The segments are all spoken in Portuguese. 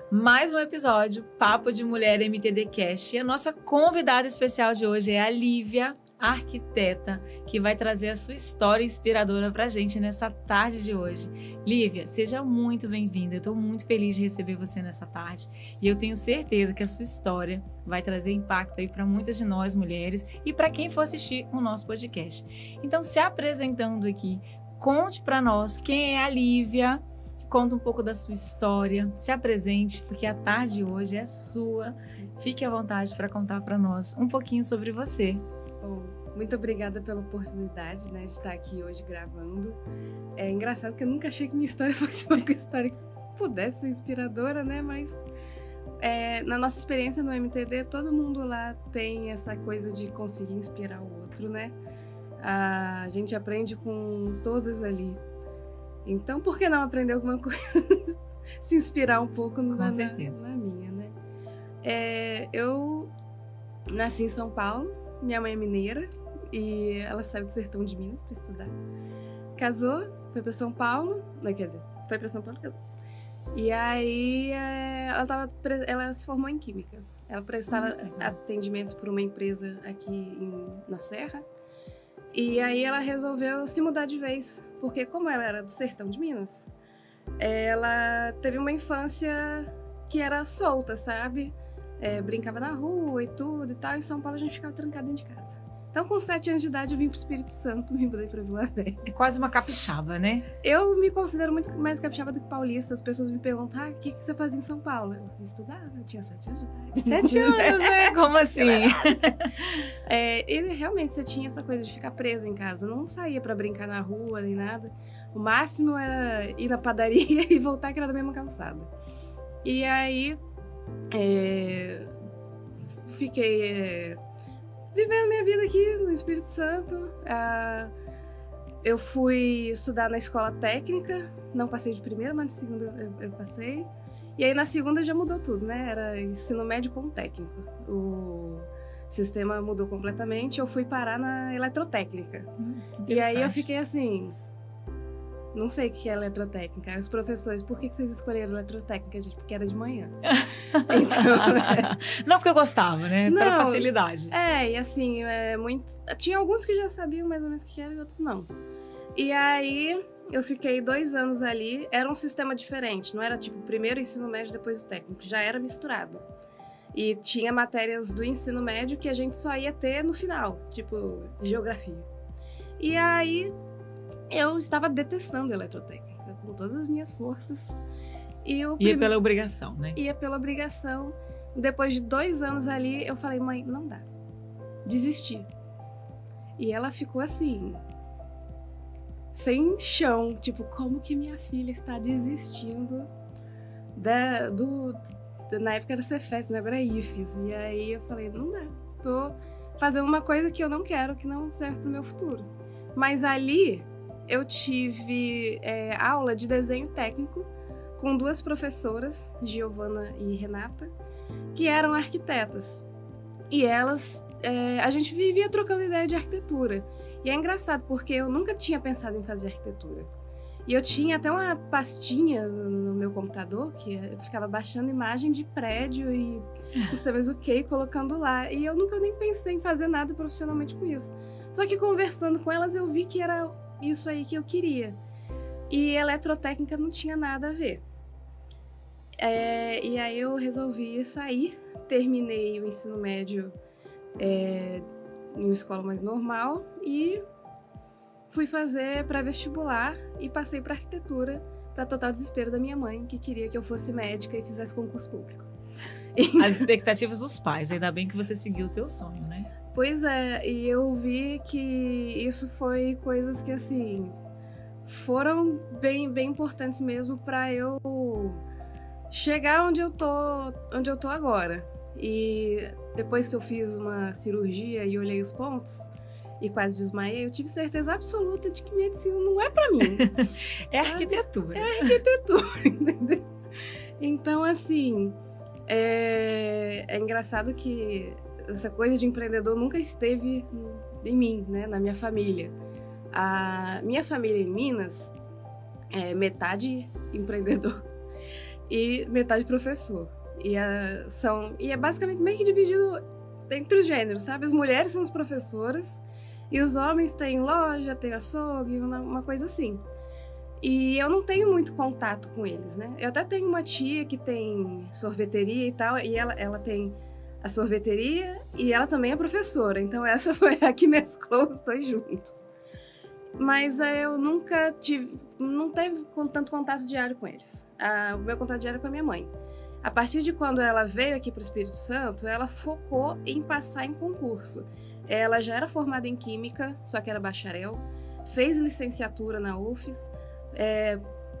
Mais um episódio, Papo de Mulher MTD Cast. E a nossa convidada especial de hoje é a Lívia, arquiteta, que vai trazer a sua história inspiradora pra gente nessa tarde de hoje. Lívia, seja muito bem-vinda. Eu tô muito feliz de receber você nessa tarde. E eu tenho certeza que a sua história vai trazer impacto aí para muitas de nós mulheres e para quem for assistir o nosso podcast. Então, se apresentando aqui, conte para nós quem é a Lívia. Conta um pouco da sua história, se apresente, porque a tarde de hoje é sua. Fique à vontade para contar para nós um pouquinho sobre você. Muito obrigada pela oportunidade, de estar aqui hoje gravando. É engraçado que eu nunca achei que minha história fosse uma história que pudesse ser inspiradora, mas na nossa experiência no MTD, todo mundo lá tem essa coisa de conseguir inspirar o outro, A gente aprende com todas ali. Então, por que não aprender alguma coisa? Se inspirar um pouco na minha, Eu nasci em São Paulo, minha mãe é mineira e ela saiu do sertão de Minas para estudar. Casou, foi para São Paulo, foi para São Paulo e casou. E aí ela se formou em Química. Ela prestava atendimento por uma empresa aqui na Serra. E aí ela resolveu se mudar de vez, porque como ela era do sertão de Minas, ela teve uma infância que era solta, sabe? Brincava na rua e tudo e tal. Em São Paulo a gente ficava trancada dentro de casa. Então, com 7 anos de idade, eu vim pro Espírito Santo, me mudei pra Vila Velha. É quase uma capixaba, né? Eu me considero muito mais capixaba do que paulista. As pessoas me perguntam, o que você fazia em São Paulo? Eu estudava, eu tinha 7 anos de idade. 7 anos, né? Como assim? E realmente você tinha essa coisa de ficar presa em casa. Não saía pra brincar na rua nem nada. O máximo era ir na padaria e voltar, que era da mesma calçada. E aí, fiquei vivendo minha vida aqui no Espírito Santo. Eu fui estudar na escola técnica, não passei de primeira, mas na segunda eu passei. E aí na segunda já mudou tudo, Era ensino médio com técnico. O sistema mudou completamente, eu fui parar na eletrotécnica. E aí eu fiquei assim, não sei o que é eletrotécnica. Aí os professores, por que vocês escolheram eletrotécnica, gente? Porque era de manhã. Então, não porque eu gostava, né? Pela facilidade. E assim, tinha alguns que já sabiam mais ou menos o que era e outros não. E aí, eu fiquei 2 anos ali. Era um sistema diferente. Não era tipo primeiro ensino médio, depois o técnico. Já era misturado. E tinha matérias do ensino médio que a gente só ia ter no final. Tipo, geografia. E aí, eu estava detestando eletrotécnica com todas as minhas forças. Ia pela obrigação, né? Ia pela obrigação. Depois de 2 anos ali, eu falei, mãe, não dá. Desisti. E ela ficou assim, sem chão. Tipo, como que minha filha está desistindo na época era Cefes, agora é IFES. E aí eu falei, não dá. Tô fazendo uma coisa que eu não quero, que não serve pro meu futuro. Mas ali, eu tive aula de desenho técnico com 2 professoras, Giovana e Renata, que eram arquitetas. E elas, a gente vivia trocando ideia de arquitetura. E é engraçado, porque eu nunca tinha pensado em fazer arquitetura. E eu tinha até uma pastinha no meu computador, que eu ficava baixando imagem de prédio e não sei mais o que, colocando lá. E eu nunca nem pensei em fazer nada profissionalmente com isso. Só que conversando com elas, eu vi que era isso aí que eu queria. E eletrotécnica não tinha nada a ver. E aí eu resolvi sair, terminei o ensino médio em uma escola mais normal e fui fazer pré-vestibular e passei para arquitetura, para total desespero da minha mãe, que queria que eu fosse médica e fizesse concurso público. As expectativas dos pais, ainda bem que você seguiu o teu sonho, né? Pois é, e eu vi que isso foi coisas que, assim, foram bem, bem importantes mesmo para eu chegar onde eu tô agora. E depois que eu fiz uma cirurgia e olhei os pontos e quase desmaiei, eu tive certeza absoluta de que medicina não é para mim. É arquitetura. É arquitetura, entendeu? Então, assim, é engraçado que essa coisa de empreendedor nunca esteve em mim, na minha família. A minha família em Minas é metade empreendedor e metade professor. E é basicamente meio que dividido entre os gêneros, sabe? As mulheres são as professoras e os homens têm loja, têm açougue, uma coisa assim. E eu não tenho muito contato com eles, né? Eu até tenho uma tia que tem sorveteria e tal, e ela tem a sorveteria e ela também é professora. Então essa foi a que mesclou os dois juntos. Mas eu nunca não teve tanto contato diário com eles. O meu contato diário é com a minha mãe. A partir de quando ela veio aqui para o Espírito Santo, ela focou em passar em concurso. Ela já era formada em Química, só que era bacharel, fez licenciatura na UFES,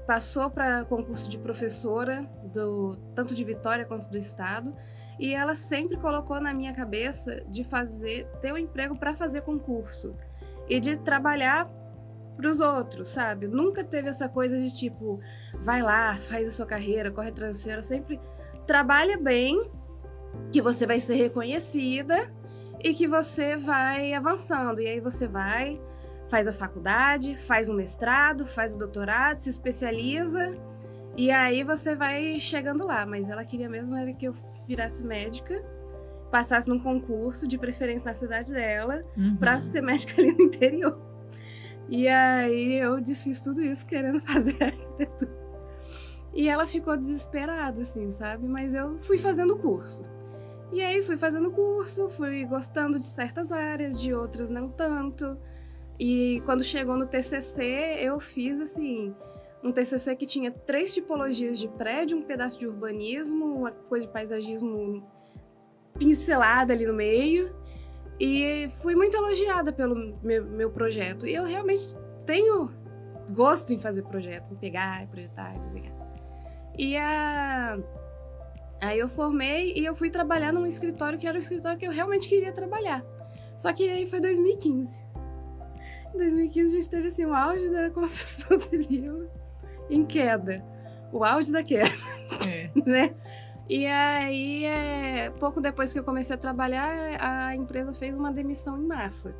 passou para concurso de professora, tanto de Vitória quanto do Estado, e ela sempre colocou na minha cabeça de ter um emprego para fazer concurso e de trabalhar para os outros, sabe? Nunca teve essa coisa de tipo, vai lá, faz a sua carreira, corre atrás do seu. Ela sempre trabalha bem, que você vai ser reconhecida e que você vai avançando. E aí você faz a faculdade, faz um mestrado, faz o doutorado, se especializa e aí você vai chegando lá. Mas ela queria mesmo era que eu virasse médica, passasse num concurso, de preferência na cidade dela, para ser médica ali no interior. E aí eu desfiz tudo isso querendo fazer arquitetura. E ela ficou desesperada, assim, sabe? Mas eu fui fazendo o curso. E aí fui fazendo o curso, fui gostando de certas áreas, de outras não tanto. E quando chegou no TCC, eu fiz, assim, um TCC que tinha 3 tipologias de prédio, um pedaço de urbanismo, uma coisa de paisagismo pincelada ali no meio. E fui muito elogiada pelo meu projeto. E eu realmente tenho gosto em fazer projeto, em pegar, projetar, desenhar. E aí eu formei e eu fui trabalhar num escritório que era o escritório que eu realmente queria trabalhar. Só que aí foi 2015. Em 2015 a gente teve assim, o auge da construção civil em queda. O auge da queda, né? E aí, pouco depois que eu comecei a trabalhar, a empresa fez uma demissão em massa.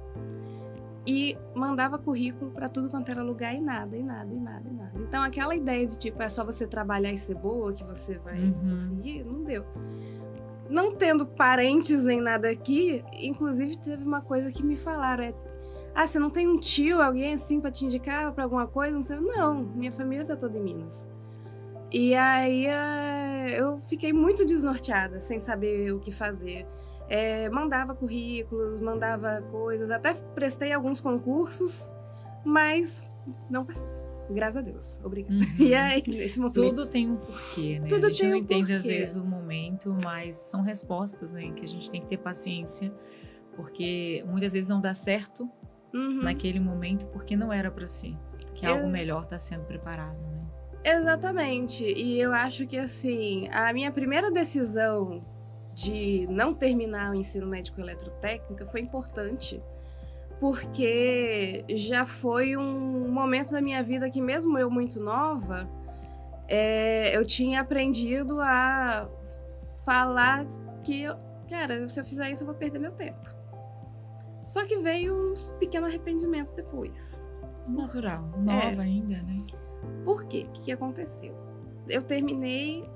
E mandava currículo para tudo quanto era lugar e nada. Então, aquela ideia de, tipo, é só você trabalhar e ser boa que você vai conseguir, não deu. Não tendo parentes nem nada aqui, inclusive teve uma coisa que me falaram, você não tem um tio, alguém assim para te indicar para alguma coisa? Não sei. Não, minha família tá toda em Minas. E aí eu fiquei muito desnorteada, sem saber o que fazer. Mandava currículos, mandava coisas, até prestei alguns concursos, mas não passei. Graças a Deus, obrigada. E aí, nesse momento... Tudo tem um porquê, né? A gente não entende às vezes o momento, mas são respostas, né? Que a gente tem que ter paciência, porque muitas vezes não dá certo naquele momento, porque não era para si. Que algo melhor está sendo preparado, né? Exatamente, e eu acho que assim, a minha primeira decisão de não terminar o ensino médico eletrotécnica foi importante, porque já foi um momento da minha vida que mesmo eu muito nova, eu tinha aprendido a falar que, cara, se eu fizer isso eu vou perder meu tempo. Só que veio um pequeno arrependimento depois. Natural, nova ainda, né? Por quê? O que aconteceu? Eu terminei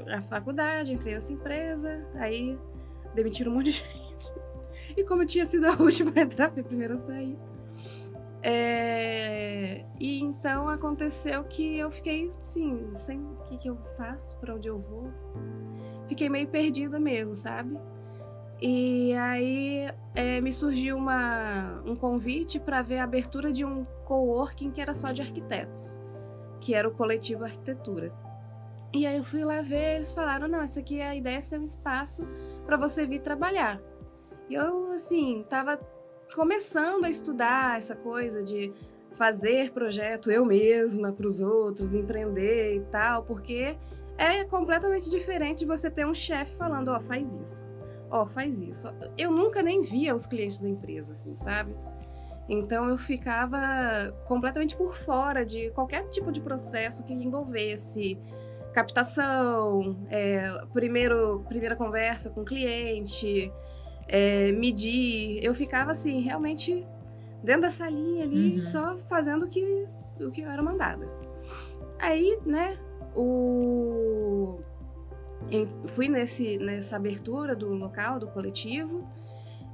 a faculdade, entrei nessa empresa, aí demitiram um monte de gente. E como eu tinha sido a última a entrar, fui a primeira a sair. E então aconteceu que eu fiquei assim, sem o que eu faço, pra onde eu vou. Fiquei meio perdida mesmo, sabe? E aí me surgiu um convite para ver a abertura de um coworking que era só de arquitetos, que era o Coletivo Arquitetura. E aí eu fui lá ver, eles falaram, não, isso aqui a ideia é ser um espaço para você vir trabalhar. E eu, assim, tava começando a estudar essa coisa de fazer projeto eu mesma para os outros, empreender e tal, porque é completamente diferente de você ter um chefe falando, faz isso. Faz isso. Eu nunca nem via os clientes da empresa, assim, sabe? Então eu ficava completamente por fora de qualquer tipo de processo que envolvesse captação, primeira conversa com o cliente, medir. Eu ficava assim, realmente dentro da salinha ali, só fazendo o que eu era mandada. Aí, né, fui nessa abertura do local, do coletivo,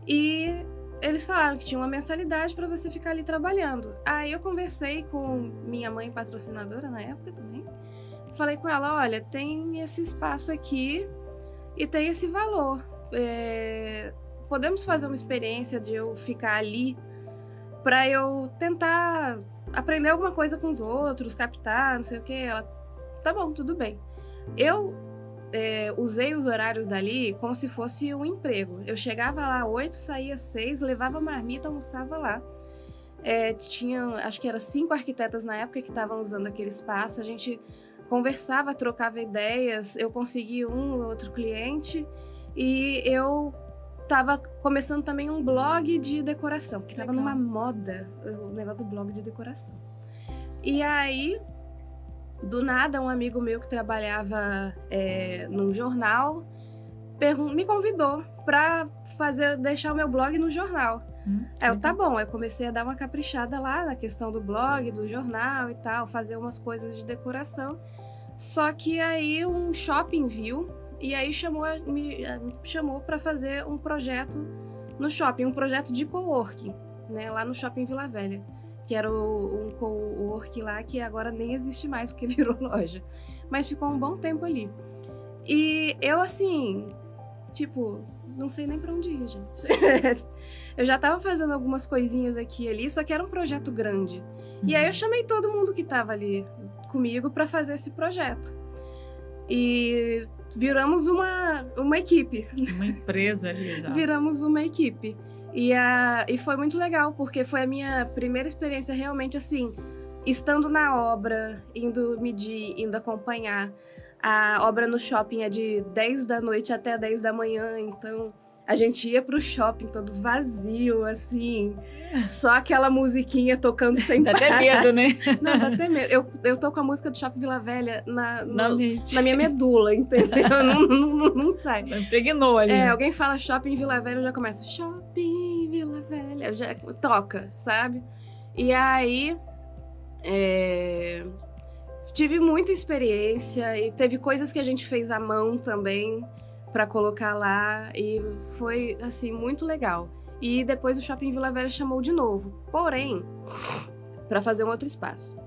e eles falaram que tinha uma mensalidade para você ficar ali trabalhando. Aí eu conversei com minha mãe patrocinadora na época também. Falei com ela, olha, tem esse espaço aqui e tem esse valor. Podemos fazer uma experiência de eu ficar ali para eu tentar aprender alguma coisa com os outros, captar, não sei o que. Ela, tá bom, tudo bem. Eu usei os horários dali como se fosse um emprego. Eu chegava lá 8, saía 6, levava marmita, almoçava lá. Tinha, acho que eram 5 arquitetas na época que estavam usando aquele espaço. A gente conversava, trocava ideias. Eu consegui um ou outro cliente e eu estava começando também um blog de decoração, porque estava numa moda o negócio do blog de decoração. E aí, do nada, um amigo meu que trabalhava num jornal me convidou para deixar o meu blog no jornal. Tá bom, eu comecei a dar uma caprichada lá na questão do blog, do jornal e tal, fazer umas coisas de decoração. Só que aí um shopping viu e aí me chamou para fazer um projeto no shopping, um projeto de coworking, né, lá no Shopping Vila Velha, que era um coworking lá que agora nem existe mais porque virou loja, mas ficou um bom tempo ali. E eu assim, tipo, não sei nem pra onde ir, gente. Eu já tava fazendo algumas coisinhas aqui e ali, só que era um projeto grande. E aí eu chamei todo mundo que tava ali comigo pra fazer esse projeto. E viramos uma equipe. Uma empresa ali já. Viramos uma equipe. E foi muito legal, porque foi a minha primeira experiência realmente assim, estando na obra, indo medir, indo acompanhar. A obra no shopping é de 10 da noite até 10 da manhã, então a gente ia pro shopping todo vazio, assim, só aquela musiquinha tocando sem parar. Dá até medo, né? Não, dá até medo. Eu tô com a música do Shopping Vila Velha na minha medula, entendeu? não sai. Impregnou ali. Alguém fala Shopping Vila Velha, eu já começo Shopping Vila Velha, já toca, sabe? E aí... tive muita experiência e teve coisas que a gente fez à mão também para colocar lá e foi, assim, muito legal. E depois o Shopping Vila Velha chamou de novo, porém, para fazer um outro espaço.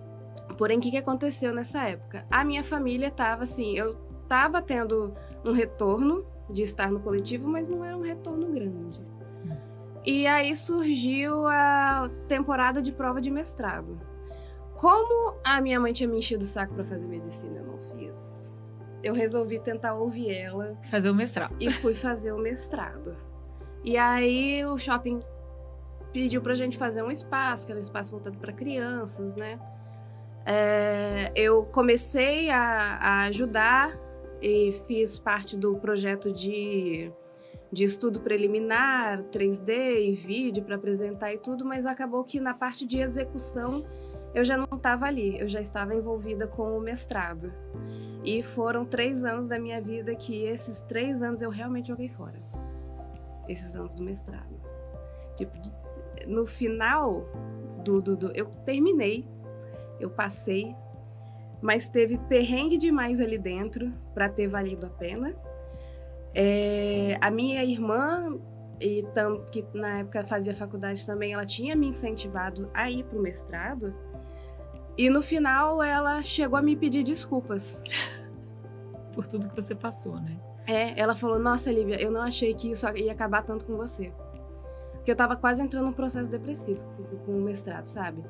Porém, o que aconteceu nessa época? A minha família tava assim, eu tava tendo um retorno de estar no coletivo, mas não era um retorno grande. E aí surgiu a temporada de prova de mestrado. Como a minha mãe tinha me enchido o saco pra fazer medicina, eu não fiz. Eu resolvi tentar ouvir ela. Fazer o mestrado. E fui fazer o mestrado. E aí o shopping pediu pra gente fazer um espaço, que era um espaço voltado pra crianças, né? Eu comecei a ajudar e fiz parte do projeto de estudo preliminar, 3D e vídeo para apresentar e tudo, mas acabou que na parte de execução eu já não estava ali, eu já estava envolvida com o mestrado. E foram 3 anos da minha vida que esses 3 anos eu realmente joguei fora. Esses anos do mestrado. Tipo, no final eu terminei, eu passei, mas teve perrengue demais ali dentro para ter valido a pena. A minha irmã, que na época fazia faculdade também, ela tinha me incentivado a ir pro mestrado. E no final ela chegou a me pedir desculpas. Por tudo que você passou, né? Ela falou, nossa, Lívia, eu não achei que isso ia acabar tanto com você. Porque eu tava quase entrando num processo depressivo com o mestrado, sabe?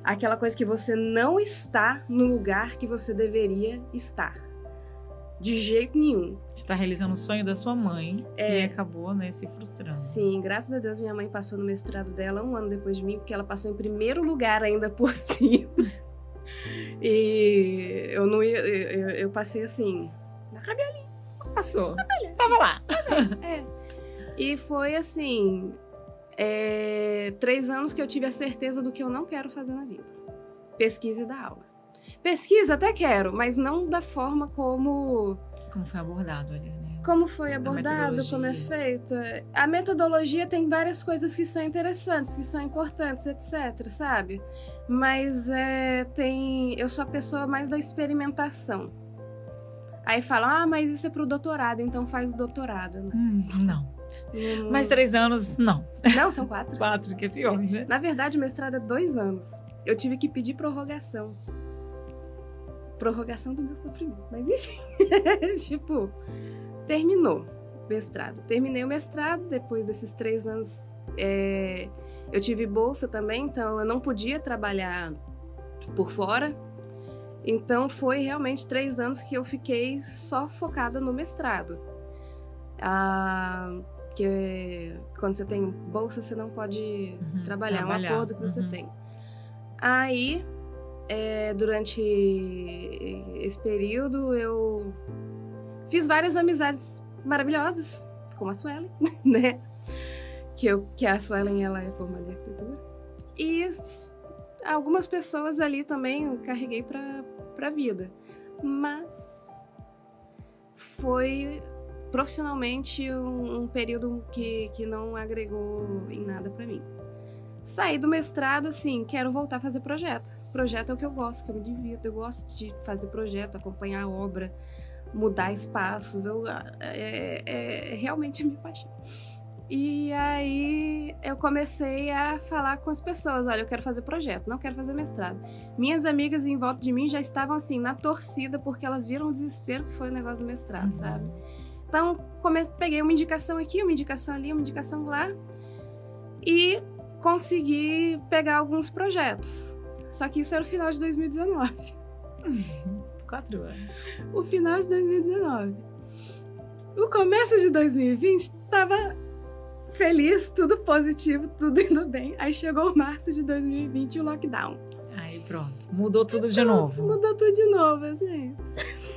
Aquela coisa que você não está no lugar que você deveria estar. De jeito nenhum. Você tá realizando o sonho da sua mãe e acabou, né, se frustrando. Sim, graças a Deus minha mãe passou no mestrado dela 1 ano depois de mim, porque ela passou em primeiro lugar ainda por cima. E eu não ia, eu passei assim, na cabelinha. Passou. Tava lá. E foi assim, 3 anos que eu tive a certeza do que eu não quero fazer na vida. Pesquisa e dar aula. Pesquisa até quero, mas não da forma como foi abordado ali, né? Como foi abordado, como é feito. A metodologia tem várias coisas que são interessantes, que são importantes, etc, sabe? Mas eu sou a pessoa mais da experimentação. Aí falam, mas isso é pro doutorado, então faz o doutorado. Não. Mas 3 anos, não. Não, são 4. 4, que é pior, né? Na verdade, o mestrado é 2 anos. Eu tive que pedir prorrogação. Prorrogação do meu sofrimento. Mas enfim, tipo, terminou o mestrado. Terminei o mestrado, depois desses 3 anos eu tive bolsa também, então eu não podia trabalhar por fora. Então foi realmente 3 anos que eu fiquei só focada no mestrado. Que quando você tem bolsa, você não pode trabalhar, é um acordo que você tem. Aí, durante esse período, eu fiz várias amizades maravilhosas, como a Suelen, né? Que a Suelen, ela é formada em arquitetura. E algumas pessoas ali também eu carreguei pra vida. Mas foi profissionalmente um período que não agregou em nada pra mim. Saí do mestrado, assim, quero voltar a fazer projeto. Projeto é o que eu gosto, que eu me divirto. Eu gosto de fazer projeto, acompanhar a obra, mudar espaços. É realmente a minha paixão. E aí eu comecei a falar com as pessoas, olha, eu quero fazer projeto, não quero fazer mestrado. Minhas amigas em volta de mim já estavam assim, na torcida, porque elas viram o desespero que foi o negócio do mestrado, sabe? Então, peguei uma indicação aqui, uma indicação ali, uma indicação lá, e consegui pegar alguns projetos. Só que isso era o final de 2019. 4 anos. O final de 2019. O começo de 2020 estava feliz, tudo positivo, tudo indo bem. Aí chegou o março de 2020 e o lockdown. Aí pronto, mudou tudo de novo. Mudou tudo de novo, gente.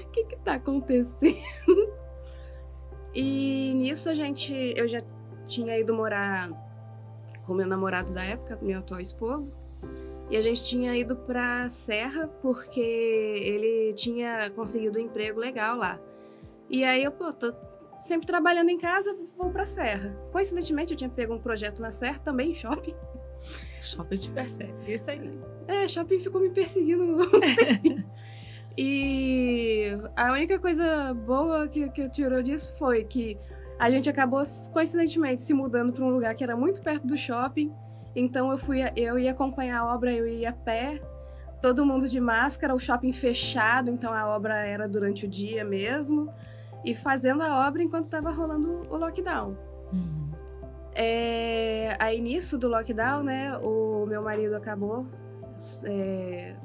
O que tá acontecendo? E nisso eu já tinha ido morar com meu namorado da época, meu atual esposo. E a gente tinha ido pra Serra porque ele tinha conseguido um emprego legal lá. E aí eu, tô sempre trabalhando em casa, vou pra Serra. Coincidentemente, eu tinha pego um projeto na Serra, também em shopping. Shopping te persegue, isso aí. Shopping ficou me perseguindo. E a única coisa boa que eu tirou disso foi que a gente acabou, coincidentemente, se mudando para um lugar que era muito perto do shopping. Então eu ia acompanhar a obra, eu ia a pé, todo mundo de máscara, o shopping fechado, então a obra era durante o dia mesmo. E fazendo a obra enquanto estava rolando o lockdown. Aí, nisso do lockdown, né, o meu marido acabou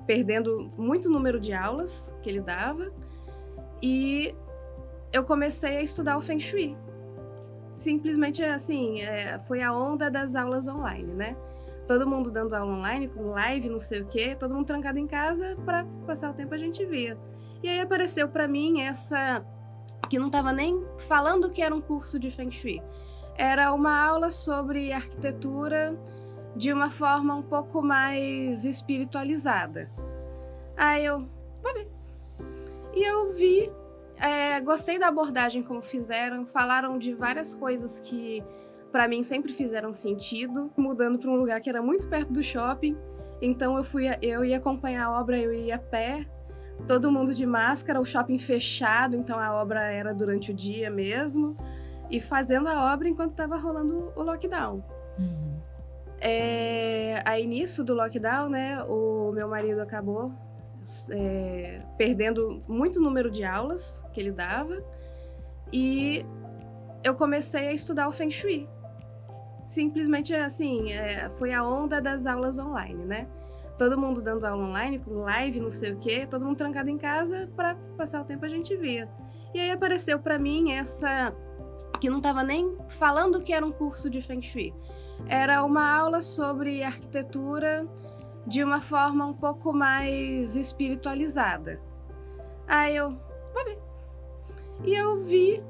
perdendo muito número de aulas que ele dava. E eu comecei a estudar o Feng Shui. Simplesmente, assim, foi a onda das aulas online, né? Todo mundo dando aula online, com live, não sei o quê. Todo mundo trancado em casa, para passar o tempo a gente via. E aí apareceu para mim essa... que não estava nem falando que era um curso de Feng Shui. Era uma aula sobre arquitetura de uma forma um pouco mais espiritualizada. Aí eu, vou ver. E eu vi, gostei da abordagem como fizeram, falaram de várias coisas que para mim sempre fizeram sentido, mudando para um lugar que era muito perto do shopping, então eu ia acompanhar a obra, eu ia a pé, todo mundo de máscara, o shopping fechado, então a obra era durante o dia mesmo, e fazendo a obra enquanto estava rolando o lockdown. Aí nisso do lockdown, né, o meu marido acabou perdendo muito número de aulas que ele dava, e eu comecei a estudar o Feng Shui. Simplesmente assim, foi a onda das aulas online, né? Todo mundo dando aula online, com live, não sei o quê, todo mundo trancado em casa, para passar o tempo a gente via. E aí apareceu para mim essa, que não estava nem falando que era um curso de Feng Shui. Era uma aula sobre arquitetura de uma forma um pouco mais espiritualizada. Aí eu, vou ver. E eu vi,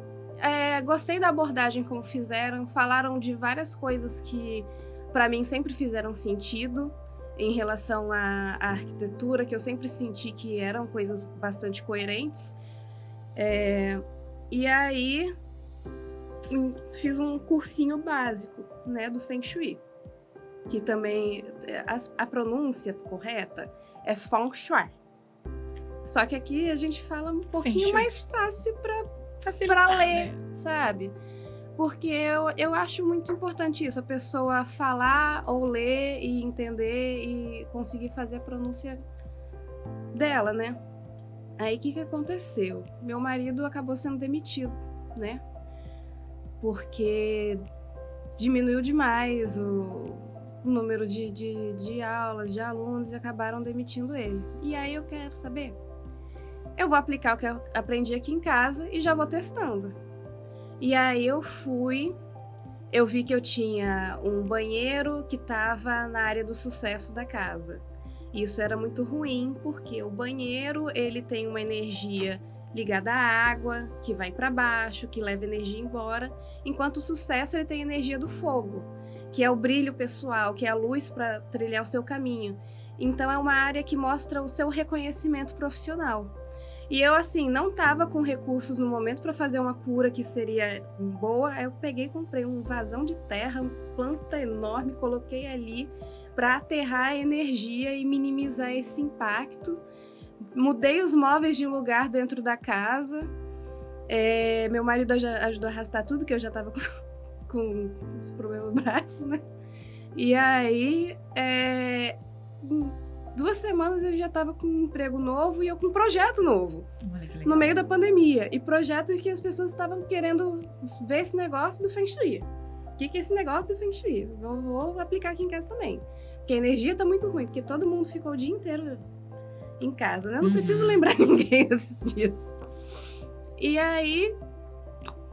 gostei da abordagem como fizeram, falaram de várias coisas que para mim sempre fizeram sentido em relação à arquitetura, que eu sempre senti que eram coisas bastante coerentes. E aí fiz um cursinho básico, né, do Feng Shui, que também a pronúncia correta é Feng Shui. Só que aqui a gente fala um pouquinho mais fácil Facilitar, pra ler, né? sabe? Porque eu acho muito importante isso, a pessoa falar ou ler e entender e conseguir fazer a pronúncia dela, né? Aí o que aconteceu? Meu marido acabou sendo demitido, né? Porque diminuiu demais o número de aulas, de alunos, e acabaram demitindo ele. E aí eu quero saber, eu vou aplicar o que eu aprendi aqui em casa e já vou testando. E aí eu vi que eu tinha um banheiro que estava na área do sucesso da casa. Isso era muito ruim, porque o banheiro, ele tem uma energia ligada à água, que vai para baixo, que leva energia embora, enquanto o sucesso, ele tem energia do fogo, que é o brilho pessoal, que é a luz para trilhar o seu caminho. Então é uma área que mostra o seu reconhecimento profissional. E eu, assim, não estava com recursos no momento para fazer uma cura que seria boa. Aí eu peguei e comprei um vasão de terra, uma planta enorme, coloquei ali para aterrar a energia e minimizar esse impacto. Mudei os móveis de lugar dentro da casa. Meu marido já ajudou a arrastar tudo, que eu já estava com os problemas no braço, né? E aí, 2 semanas ele já estava com um emprego novo e eu com um projeto novo. Olha que legal. No meio da pandemia. E projeto que as pessoas estavam querendo ver esse negócio do Feng Shui. O que é esse negócio do Feng Shui? Vou aplicar aqui em casa também. Porque a energia tá muito ruim, porque todo mundo ficou o dia inteiro em casa, né? Não preciso lembrar ninguém disso. E aí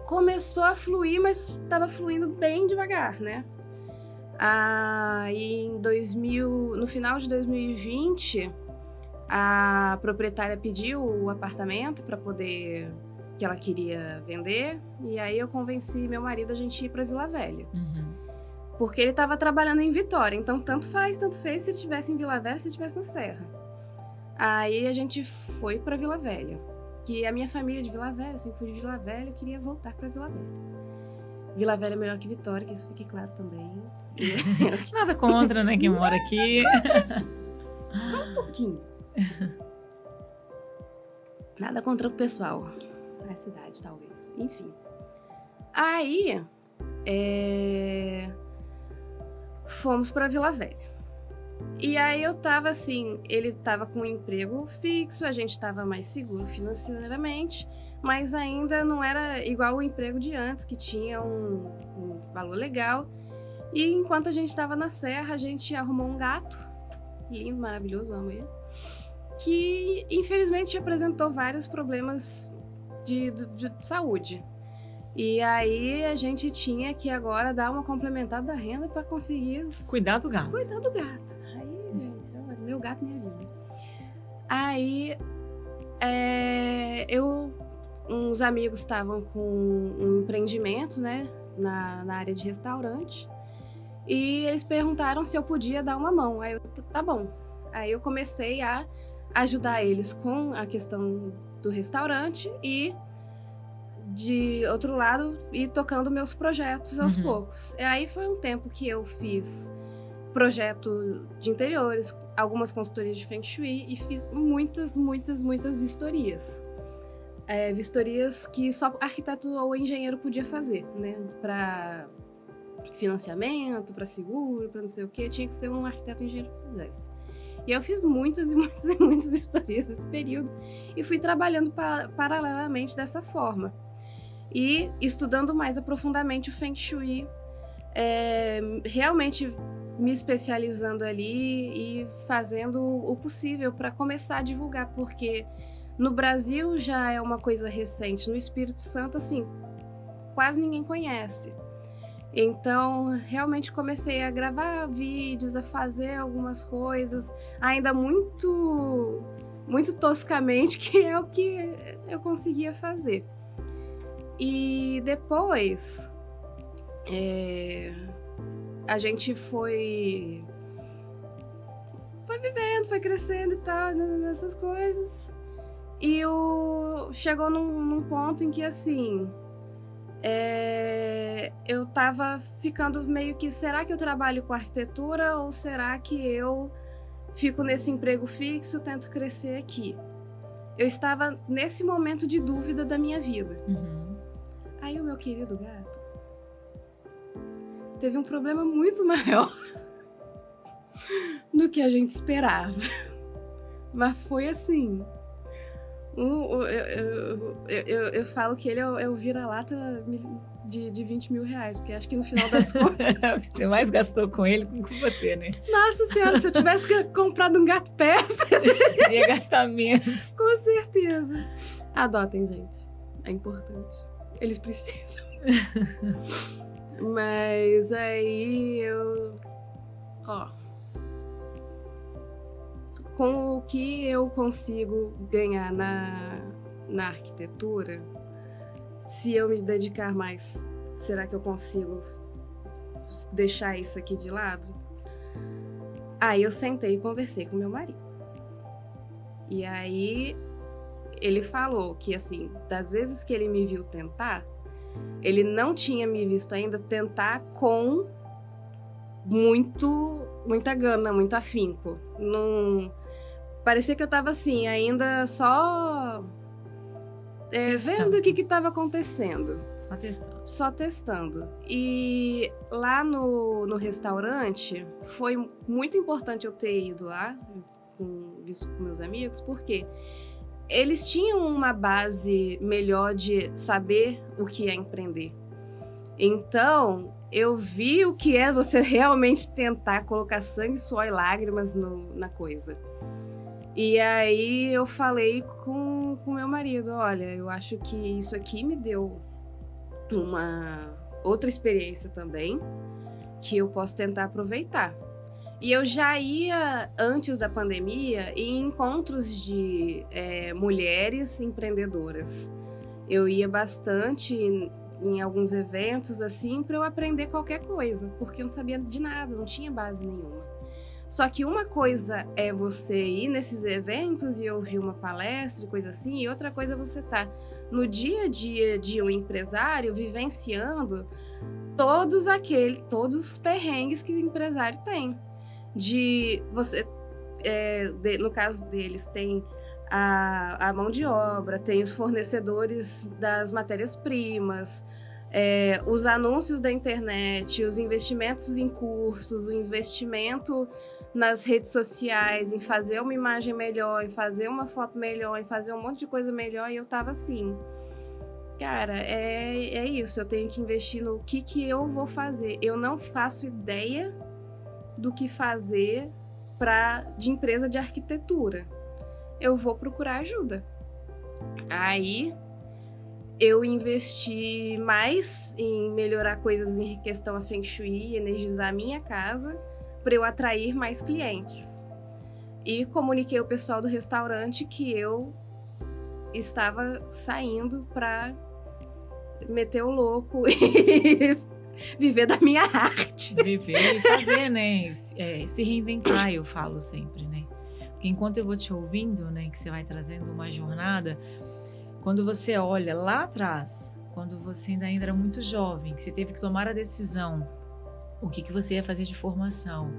começou a fluir, mas estava fluindo bem devagar, né? E no final de 2020, a proprietária pediu o apartamento para poder, que ela queria vender, e aí eu convenci meu marido a gente ir para Vila Velha. Porque ele estava trabalhando em Vitória, então tanto fez se ele estivesse em Vila Velha, se ele estivesse na Serra. Aí a gente foi para Vila Velha, que a minha família é de Vila Velha, eu sempre fui de Vila Velha, eu queria voltar para Vila Velha. Vila Velha é melhor que Vitória, que isso fique claro também. Nada contra, né, quem mora aqui. Só um pouquinho. Nada contra o pessoal da cidade, talvez. Enfim. Aí, fomos para Vila Velha. E aí eu tava assim, ele tava com um emprego fixo, a gente tava mais seguro financeiramente, mas ainda não era igual o emprego de antes, que tinha um valor legal. E enquanto a gente tava na serra, a gente arrumou um gato, lindo, maravilhoso, amo ele, que infelizmente apresentou vários problemas de saúde. E aí a gente tinha que agora dar uma complementada da renda para conseguir cuidar do gato. Cuidar do gato. Aí, gente, olha, meu gato, minha vida. Aí, uns amigos estavam com um empreendimento, né, na área de restaurante. E eles perguntaram se eu podia dar uma mão. Aí eu, tá bom. Aí eu comecei a ajudar eles com a questão do restaurante e, de outro lado, ir tocando meus projetos aos poucos. E aí foi um tempo que eu fiz projeto de interiores, algumas consultorias de Feng Shui e fiz muitas vistorias. Vistorias que só arquiteto ou engenheiro podia fazer, né? Para financiamento, para seguro, para não sei o que, tinha que ser um arquiteto ou engenheiro que fizesse. E eu fiz muitas vistorias nesse período e fui trabalhando paralelamente dessa forma. E estudando mais aprofundadamente o Feng Shui, realmente me especializando ali e fazendo o possível para começar a divulgar, porque no Brasil já é uma coisa recente, no Espírito Santo, assim, quase ninguém conhece. Então, realmente comecei a gravar vídeos, a fazer algumas coisas, ainda muito toscamente, que é o que eu conseguia fazer. E depois, a gente foi vivendo, foi crescendo e tal, nessas coisas. E chegou num ponto em que, assim, eu tava ficando meio que, será que eu trabalho com arquitetura ou será que eu fico nesse emprego fixo, tento crescer aqui? eu estava nesse momento de dúvida da minha vida. Uhum. Aí o meu querido gato teve um problema muito maior do que a gente esperava. Mas foi assim... Eu falo que ele é o vira-lata de 20 mil reais, porque acho que no final das contas... Você mais gastou com ele que com você, né? Nossa senhora, se eu tivesse comprado um gato persa... Ia gastar menos. Com certeza. Adotem, gente. É importante. Eles precisam. Mas aí eu... com o que eu consigo ganhar na arquitetura, se eu me dedicar mais, será que eu consigo deixar isso aqui de lado? Aí eu sentei e conversei com meu marido. E aí ele falou que, assim, das vezes que ele me viu tentar, ele não tinha me visto ainda tentar com muita gana, muito afinco. Parecia que eu tava assim, ainda só vendo o que estava acontecendo. Só testando. E lá no restaurante, foi muito importante eu ter ido lá, visto com meus amigos, porque eles tinham uma base melhor de saber o que é empreender. Então, eu vi o que é você realmente tentar colocar sangue, suor e lágrimas na coisa. E aí eu falei com meu marido, olha, eu acho que isso aqui me deu uma outra experiência também, que eu posso tentar aproveitar. E eu já ia, antes da pandemia, em encontros de mulheres empreendedoras. Eu ia bastante em alguns eventos, assim, para eu aprender qualquer coisa, porque eu não sabia de nada, não tinha base nenhuma. Só que uma coisa é você ir nesses eventos e ouvir uma palestra e coisa assim, e outra coisa é você estar no dia a dia de um empresário vivenciando todos os perrengues que o empresário tem. No caso deles, tem a mão de obra, tem os fornecedores das matérias-primas, os anúncios da internet, os investimentos em cursos, o investimento nas redes sociais, em fazer uma imagem melhor, em fazer uma foto melhor, em fazer um monte de coisa melhor, e eu tava assim, cara, é isso, eu tenho que investir no que eu vou fazer. Eu não faço ideia do que fazer de empresa de arquitetura. Eu vou procurar ajuda. Aí eu investi mais em melhorar coisas em questão a Feng Shui, energizar a minha casa, para eu atrair mais clientes. E comuniquei ao pessoal do restaurante que eu estava saindo para meter o louco e viver da minha arte. Viver e fazer, né? Se reinventar, eu falo sempre, né? Porque enquanto eu vou te ouvindo, né, que você vai trazendo uma jornada, quando você olha lá atrás, quando você ainda era muito jovem, que você teve que tomar a decisão, o que você ia fazer de formação,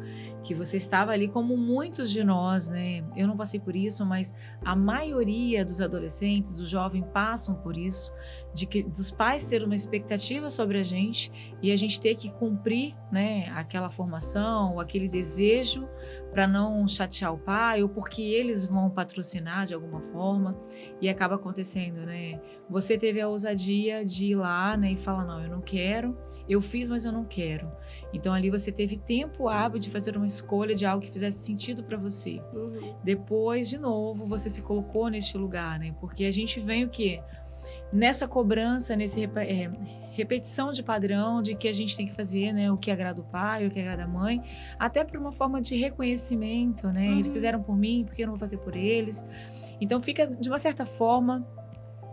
que você estava ali como muitos de nós, né? Eu não passei por isso, mas a maioria dos adolescentes, dos jovens passam por isso, dos pais terem uma expectativa sobre a gente e a gente ter que cumprir, né, aquela formação, aquele desejo para não chatear o pai ou porque eles vão patrocinar de alguma forma e acaba acontecendo, né? Você teve a ousadia de ir lá, né, e falar, não, eu não quero, eu fiz, mas eu não quero. Então ali você teve tempo hábil de fazer uma escolha de algo que fizesse sentido para você. Uhum. Depois, de novo, você se colocou neste lugar, né? Porque a gente vem o quê? Nessa cobrança, repetição de padrão de que a gente tem que fazer, né? O que agrada o pai, o que agrada a mãe, até por uma forma de reconhecimento, né? Eles fizeram por mim, por que eu não vou fazer por eles? Então fica, de uma certa forma,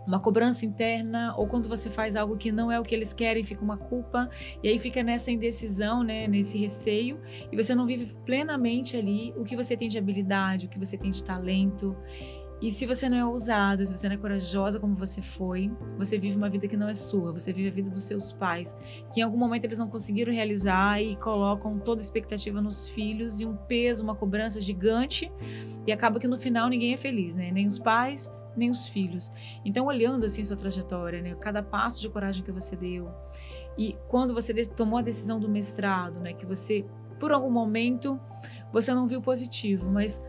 uma cobrança interna, ou quando você faz algo que não é o que eles querem, fica uma culpa, e aí fica nessa indecisão, né, nesse receio, e você não vive plenamente ali o que você tem de habilidade, o que você tem de talento. E se você não é ousado, se você não é corajosa como você foi, você vive uma vida que não é sua, você vive a vida dos seus pais, que em algum momento eles não conseguiram realizar e colocam toda a expectativa nos filhos e um peso, uma cobrança gigante, e acaba que no final ninguém é feliz, né? Nem os pais, nem os filhos. Então, olhando assim sua trajetória, né, cada passo de coragem que você deu, e quando você tomou a decisão do mestrado, né, que você, por algum momento, você não viu positivo, mas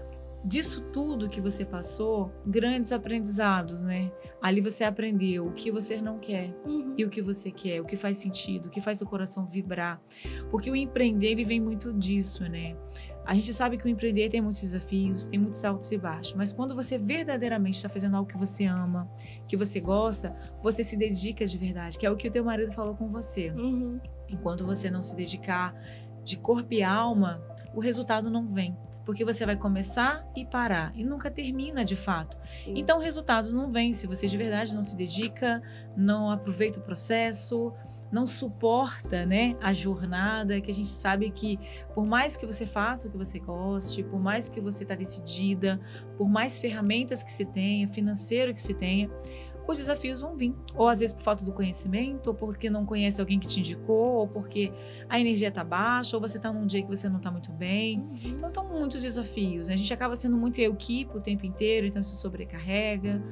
disso tudo que você passou, grandes aprendizados, né? Ali você aprendeu o que você não quer e o que você quer, o que faz sentido, o que faz o coração vibrar. Porque o empreender, ele vem muito disso, né? A gente sabe que o empreender tem muitos desafios, tem muitos altos e baixos, mas quando você verdadeiramente está fazendo algo que você ama, que você gosta, você se dedica de verdade, que é o que o teu marido falou com você. Enquanto você não se dedicar de corpo e alma, o resultado não vem. Porque você vai começar e parar, e nunca termina de fato. Sim. Então, resultados não vêm se você de verdade não se dedica, não aproveita o processo, não suporta, né, a jornada, que a gente sabe que por mais que você faça o que você goste, por mais que você está decidida, por mais ferramentas que se tenha, financeiro que se tenha, os desafios vão vir. Ou às vezes por falta do conhecimento, ou porque não conhece alguém que te indicou, ou porque a energia está baixa, ou você está num dia que você não está muito bem. Então, estão muitos desafios, né? A gente acaba sendo muito equipe o tempo inteiro, então isso sobrecarrega.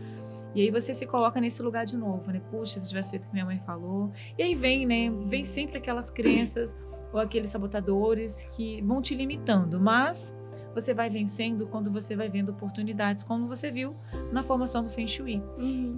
E aí você se coloca nesse lugar de novo, né? Puxa, se tivesse feito o que minha mãe falou. E aí vem, né? Vem sempre aquelas crenças ou aqueles sabotadores que vão te limitando, mas você vai vencendo quando você vai vendo oportunidades, como você viu na formação do Feng Shui.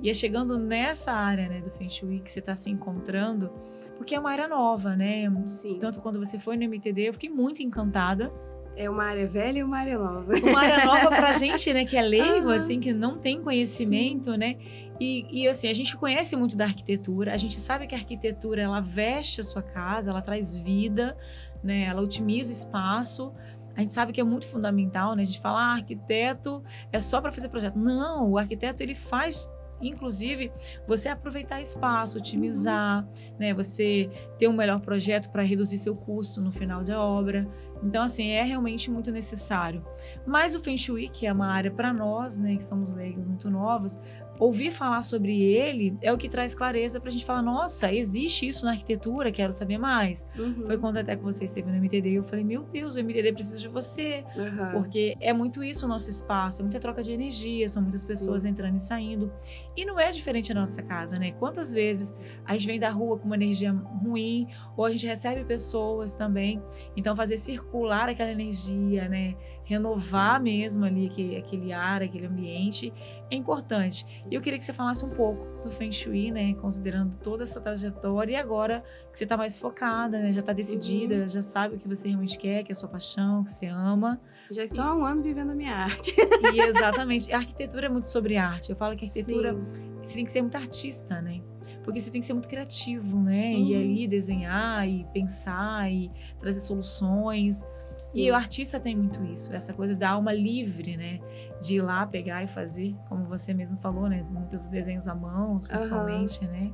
E é chegando nessa área, né, do Feng Shui que você está se encontrando, porque é uma área nova, né? Sim. Tanto quando você foi no MTD, eu fiquei muito encantada. É uma área velha e uma área nova. Uma área nova pra gente, né, que é leigo, assim, que não tem conhecimento, sim, né? E assim, a gente conhece muito da arquitetura, a gente sabe que a arquitetura, ela veste a sua casa, ela traz vida, né? Ela otimiza espaço. A gente sabe que é muito fundamental, né? A gente fala, arquiteto é só para fazer projeto. Não, o arquiteto, ele faz, inclusive, você aproveitar espaço, otimizar, né? Você ter um melhor projeto para reduzir seu custo no final da obra. Então, assim, é realmente muito necessário. Mas o Feng Shui, que é uma área para nós, né, que somos leigos muito novos, ouvir falar sobre ele é o que traz clareza pra gente falar, nossa, existe isso na arquitetura, quero saber mais. Foi quando até que você esteve no MTD e eu falei, meu Deus, o MTD precisa de você. Porque é muito isso o nosso espaço, é muita troca de energia, são muitas pessoas, sim, entrando e saindo. E não é diferente na nossa casa, né? Quantas vezes a gente vem da rua com uma energia ruim, ou a gente recebe pessoas também. Então, fazer circular aquela energia, né? Renovar mesmo ali aquele ar, aquele ambiente, é importante. E eu queria que você falasse um pouco do Feng Shui, né? Considerando toda essa trajetória e agora que você está mais focada, né? Já está decidida, já sabe o que você realmente quer, que é a sua paixão, que você ama. Já estou há um ano vivendo a minha arte. E exatamente. A arquitetura é muito sobre arte. Eu falo que a arquitetura, você tem que ser muito artista, né? Porque você tem que ser muito criativo, né? E ali desenhar e pensar e trazer soluções. Sim. E o artista tem muito isso, essa coisa da alma livre, né? De ir lá, pegar e fazer, como você mesmo falou, né? Muitos desenhos à mão, principalmente, né?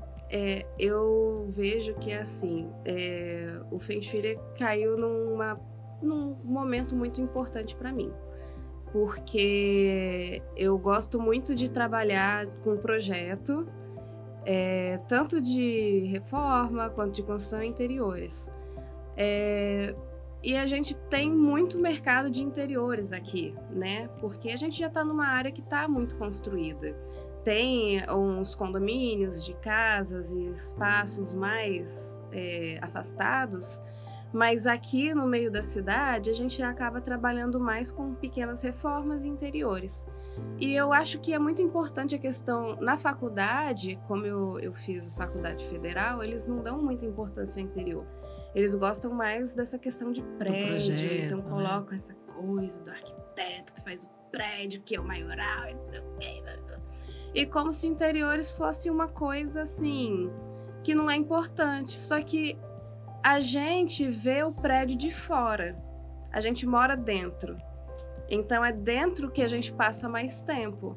Eu vejo que, assim, o Feng Shui caiu num momento muito importante para mim. Porque eu gosto muito de trabalhar com projeto, tanto de reforma quanto de construção interiores. E a gente tem muito mercado de interiores aqui, né? Porque a gente já está numa área que está muito construída. Tem uns condomínios de casas e espaços mais afastados, mas aqui no meio da cidade a gente acaba trabalhando mais com pequenas reformas e interiores. E eu acho que é muito importante a questão, na faculdade, como eu fiz a faculdade federal, eles não dão muita importância ao interior. Eles gostam mais dessa questão de prédio, projeto, então colocam, né, essa coisa do arquiteto que faz o prédio, que é o maioral, e não sei o quê. E como se interiores fosse uma coisa assim, que não é importante. Só que a gente vê o prédio de fora, a gente mora dentro. Então é dentro que a gente passa mais tempo.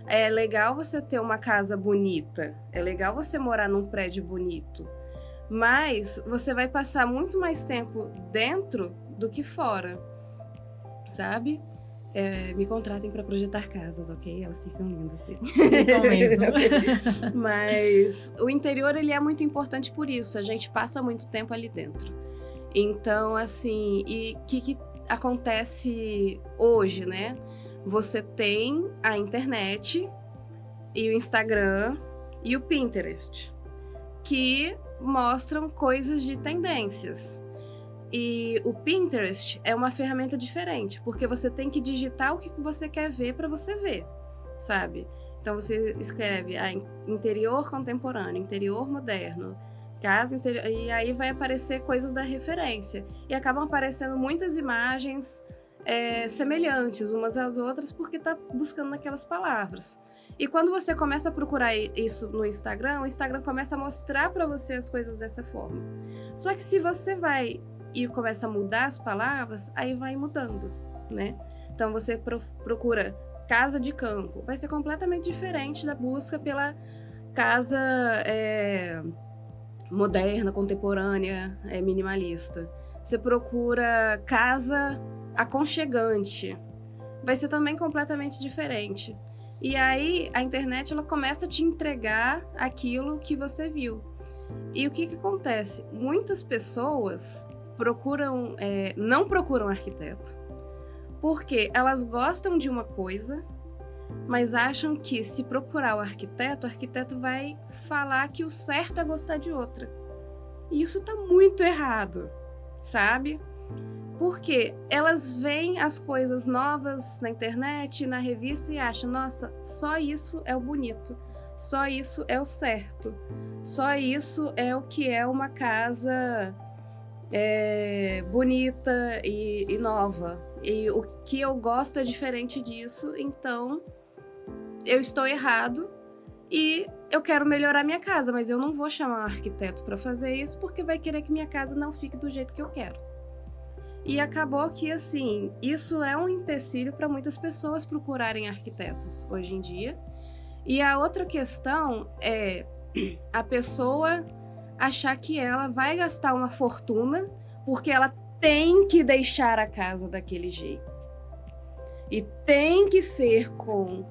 É legal você ter uma casa bonita, é legal você morar num prédio bonito. Mas você vai passar muito mais tempo dentro do que fora, sabe? Me contratem para projetar casas, ok? Elas ficam lindas. Ficam mesmo. Mas o interior, ele é muito importante por isso. A gente passa muito tempo ali dentro. Então, assim, e o que acontece hoje, né? Você tem a internet e o Instagram e o Pinterest, que mostram coisas de tendências. E o Pinterest é uma ferramenta diferente, porque você tem que digitar o que você quer ver para você ver, sabe? Então você escreve interior contemporâneo, interior moderno, casa interior, e aí vai aparecer coisas da referência. E acabam aparecendo muitas imagens semelhantes umas às outras, porque tá buscando naquelas palavras. E quando você começa a procurar isso no Instagram, o Instagram começa a mostrar para você as coisas dessa forma. Só que se você vai e começa a mudar as palavras, aí vai mudando, né? Então você procura casa de campo, vai ser completamente diferente da busca pela casa moderna, contemporânea, minimalista. Você procura casa aconchegante, vai ser também completamente diferente. E aí a internet ela começa a te entregar aquilo que você viu. E o que acontece? Muitas pessoas não procuram arquiteto porque elas gostam de uma coisa, mas acham que se procurar o arquiteto vai falar que o certo é gostar de outra. E isso tá muito errado, sabe? Porque elas veem as coisas novas na internet, na revista e acham, nossa, só isso é o bonito, só isso é o certo, só isso é o que é uma casa bonita e nova. E o que eu gosto é diferente disso, então eu estou errado e eu quero melhorar minha casa, mas eu não vou chamar um arquiteto para fazer isso porque vai querer que minha casa não fique do jeito que eu quero. E acabou que, assim, isso é um empecilho para muitas pessoas procurarem arquitetos hoje em dia. E a outra questão é a pessoa achar que ela vai gastar uma fortuna porque ela tem que deixar a casa daquele jeito. E tem que ser com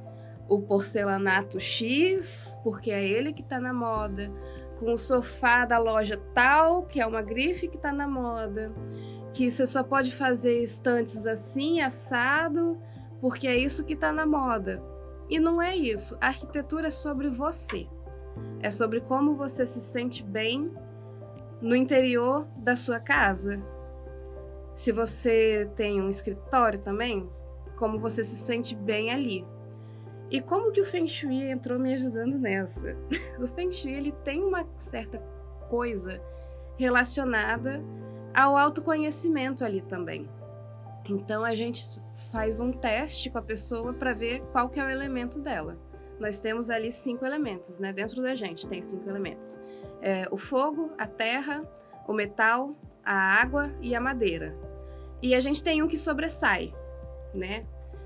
o porcelanato X, porque é ele que tá na moda, com o sofá da loja tal, que é uma grife que tá na moda, que você só pode fazer estantes assim, assado, porque é isso que tá na moda. E não é isso. A arquitetura é sobre você. É sobre como você se sente bem no interior da sua casa. Se você tem um escritório também, como você se sente bem ali. E como que o Feng Shui entrou me ajudando nessa? O Feng Shui ele tem uma certa coisa relacionada ao autoconhecimento ali também. Então a gente faz um teste com a pessoa para ver qual que é o elemento dela. Nós temos ali 5 elementos, né? Dentro da gente tem 5 elementos. O fogo, a terra, o metal, a água e a madeira. E a gente tem um que sobressai, né?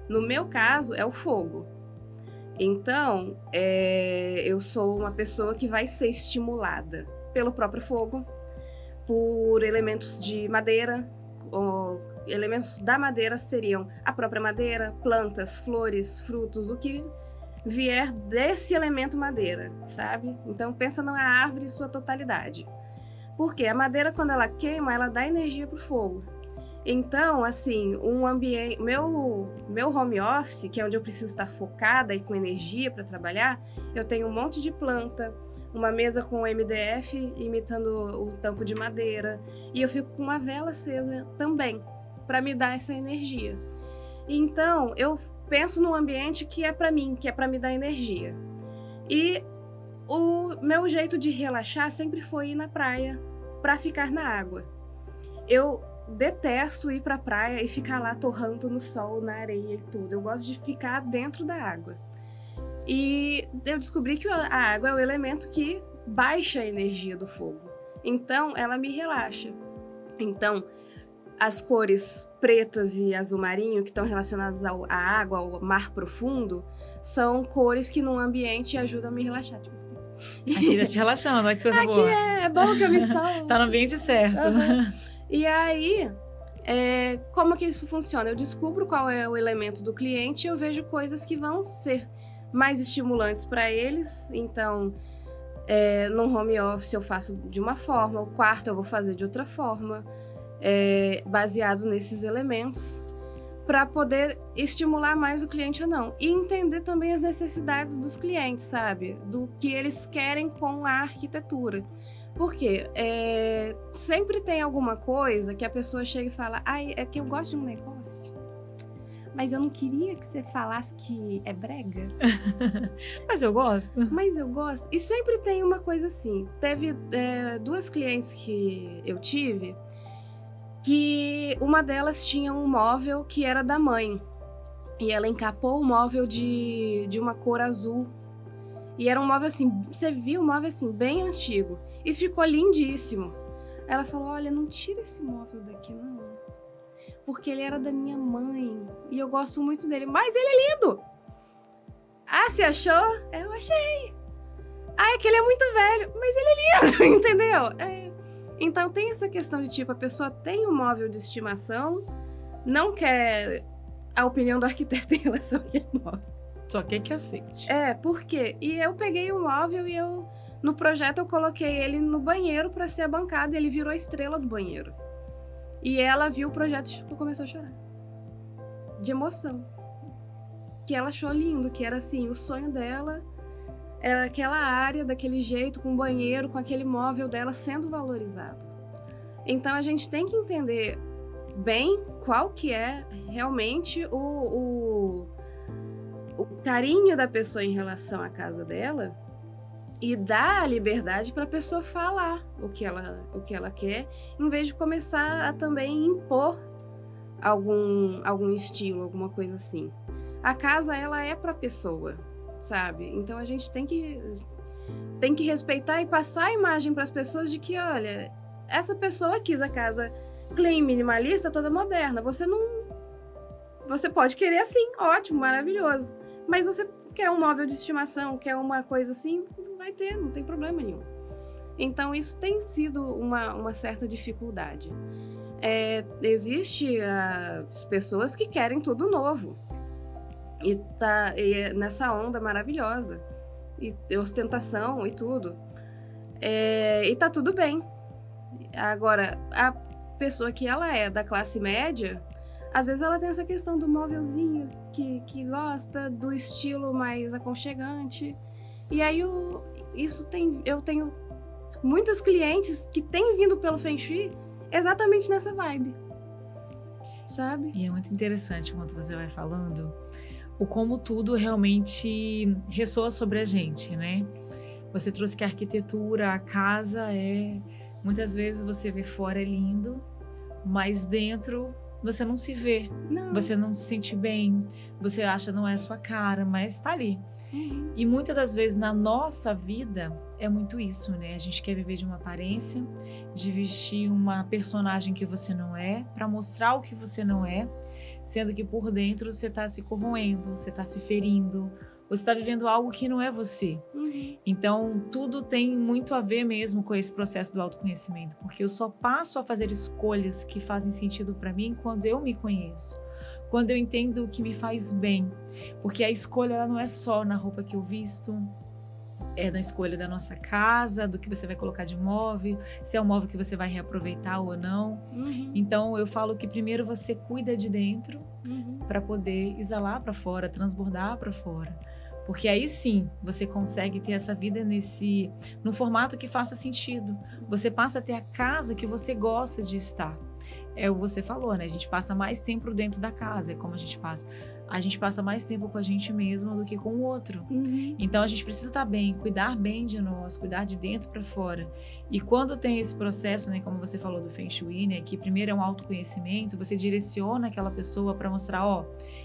No meu caso, é o fogo. Então, eu sou uma pessoa que vai ser estimulada pelo próprio fogo, por elementos de madeira. Elementos da madeira seriam a própria madeira, plantas, flores, frutos, o que vier desse elemento madeira, sabe? Então, pensa na árvore em sua totalidade. Porque a madeira, quando ela queima, ela dá energia para o fogo. Então, assim, um ambiente, meu home office, que é onde eu preciso estar focada e com energia para trabalhar, eu tenho um monte de planta, uma mesa com MDF imitando o tampo de madeira, e eu fico com uma vela acesa também, para me dar essa energia. Então, eu penso num ambiente que é para mim, que é para me dar energia. E o meu jeito de relaxar sempre foi ir na praia, para ficar na água. Eu detesto ir pra praia e ficar lá torrando no sol, na areia e tudo. Eu gosto de ficar dentro da água. E eu descobri que a água é o elemento que baixa a energia do fogo. Então, ela me relaxa. Então, as cores pretas e azul marinho, que estão relacionadas à água, ao mar profundo, são cores que num ambiente ajudam a me relaxar. Aqui tá te relaxando, olha que coisa aqui boa. É bom que eu me salvo. Tá no ambiente certo. Uhum. E aí, como que isso funciona? Eu descubro qual é o elemento do cliente e eu vejo coisas que vão ser mais estimulantes para eles. Então, no home office eu faço de uma forma, o quarto eu vou fazer de outra forma, baseado nesses elementos. para poder estimular mais o cliente ou não. E entender também as necessidades dos clientes, sabe? Do que eles querem com a arquitetura. Porque sempre tem alguma coisa que a pessoa chega e fala: ai, é que eu gosto de um negócio, mas eu não queria que você falasse que é brega. Mas eu gosto. Mas eu gosto. E sempre tem uma coisa assim. Teve 2 clientes que eu tive, que uma delas tinha um móvel que era da mãe. E ela encapou o móvel de uma cor azul. E era um móvel assim, você viu, um móvel assim, bem antigo. E ficou lindíssimo. Ela falou: olha, não tira esse móvel daqui não, porque ele era da minha mãe e eu gosto muito dele, mas ele é lindo. Ah, você achou? Eu achei. Ah, é que ele é muito velho, mas ele é lindo, entendeu? Então tem essa questão de tipo, a pessoa tem um móvel de estimação, não quer a opinião do arquiteto em relação àquele móvel. Só quer que aceite. Por quê? E eu peguei o móvel e no projeto eu coloquei ele no banheiro para ser a bancada e ele virou a estrela do banheiro. E ela viu o projeto e começou a chorar. De emoção. Que ela achou lindo, que era assim, o sonho dela era aquela área daquele jeito, com o banheiro, com aquele móvel dela sendo valorizado. Então a gente tem que entender bem qual que é realmente o carinho da pessoa em relação à casa dela e dar a liberdade para a pessoa falar o que ela quer, em vez de começar a também impor algum estilo, alguma coisa assim. A casa, ela é para a pessoa, sabe? Então a gente tem que respeitar e passar a imagem para as pessoas de que, olha, essa pessoa quis a casa clean, minimalista, toda moderna. Você pode querer assim, ótimo, maravilhoso. Mas você quer um móvel de estimação, quer uma coisa assim, vai ter, não tem problema nenhum. Então isso tem sido uma certa dificuldade. Existe as pessoas que querem tudo novo. E nessa onda maravilhosa. E ostentação e tudo. E tá tudo bem. Agora, a pessoa que ela é da classe média, às vezes ela tem essa questão do móvelzinho, que gosta do estilo mais aconchegante. E aí eu tenho muitas clientes que têm vindo pelo Feng Shui exatamente nessa vibe, sabe? E é muito interessante quando você vai falando o como tudo realmente ressoa sobre a gente, né? Você trouxe que a arquitetura, a casa muitas vezes você vê fora é lindo, mas dentro você não se vê, você não se sente bem, você acha não é a sua cara, mas está ali. Uhum. E muitas das vezes na nossa vida é muito isso, né? A gente quer viver de uma aparência, de vestir uma personagem que você não é, para mostrar o que você não é, sendo que por dentro você está se corroendo, você está se ferindo, você está vivendo algo que não é você. Uhum. Então, tudo tem muito a ver mesmo com esse processo do autoconhecimento, porque eu só passo a fazer escolhas que fazem sentido para mim quando eu me conheço, quando eu entendo o que me faz bem, porque a escolha ela não é só na roupa que eu visto, é na escolha da nossa casa, do que você vai colocar de móvel, se é um móvel que você vai reaproveitar ou não. Uhum. Então, eu falo que primeiro você cuida de dentro para poder exalar para fora, transbordar para fora. Porque aí sim, você consegue ter essa vida no formato que faça sentido. Você passa a ter a casa que você gosta de estar. É o que você falou, né? A gente passa mais tempo dentro da casa, é como a gente passa. A gente passa mais tempo com a gente mesmo do que com o outro. Uhum. Então, a gente precisa estar bem, cuidar bem de nós, cuidar de dentro para fora. E quando tem esse processo, né, como você falou do Feng Shui, né, que primeiro é um autoconhecimento, você direciona aquela pessoa para mostrar,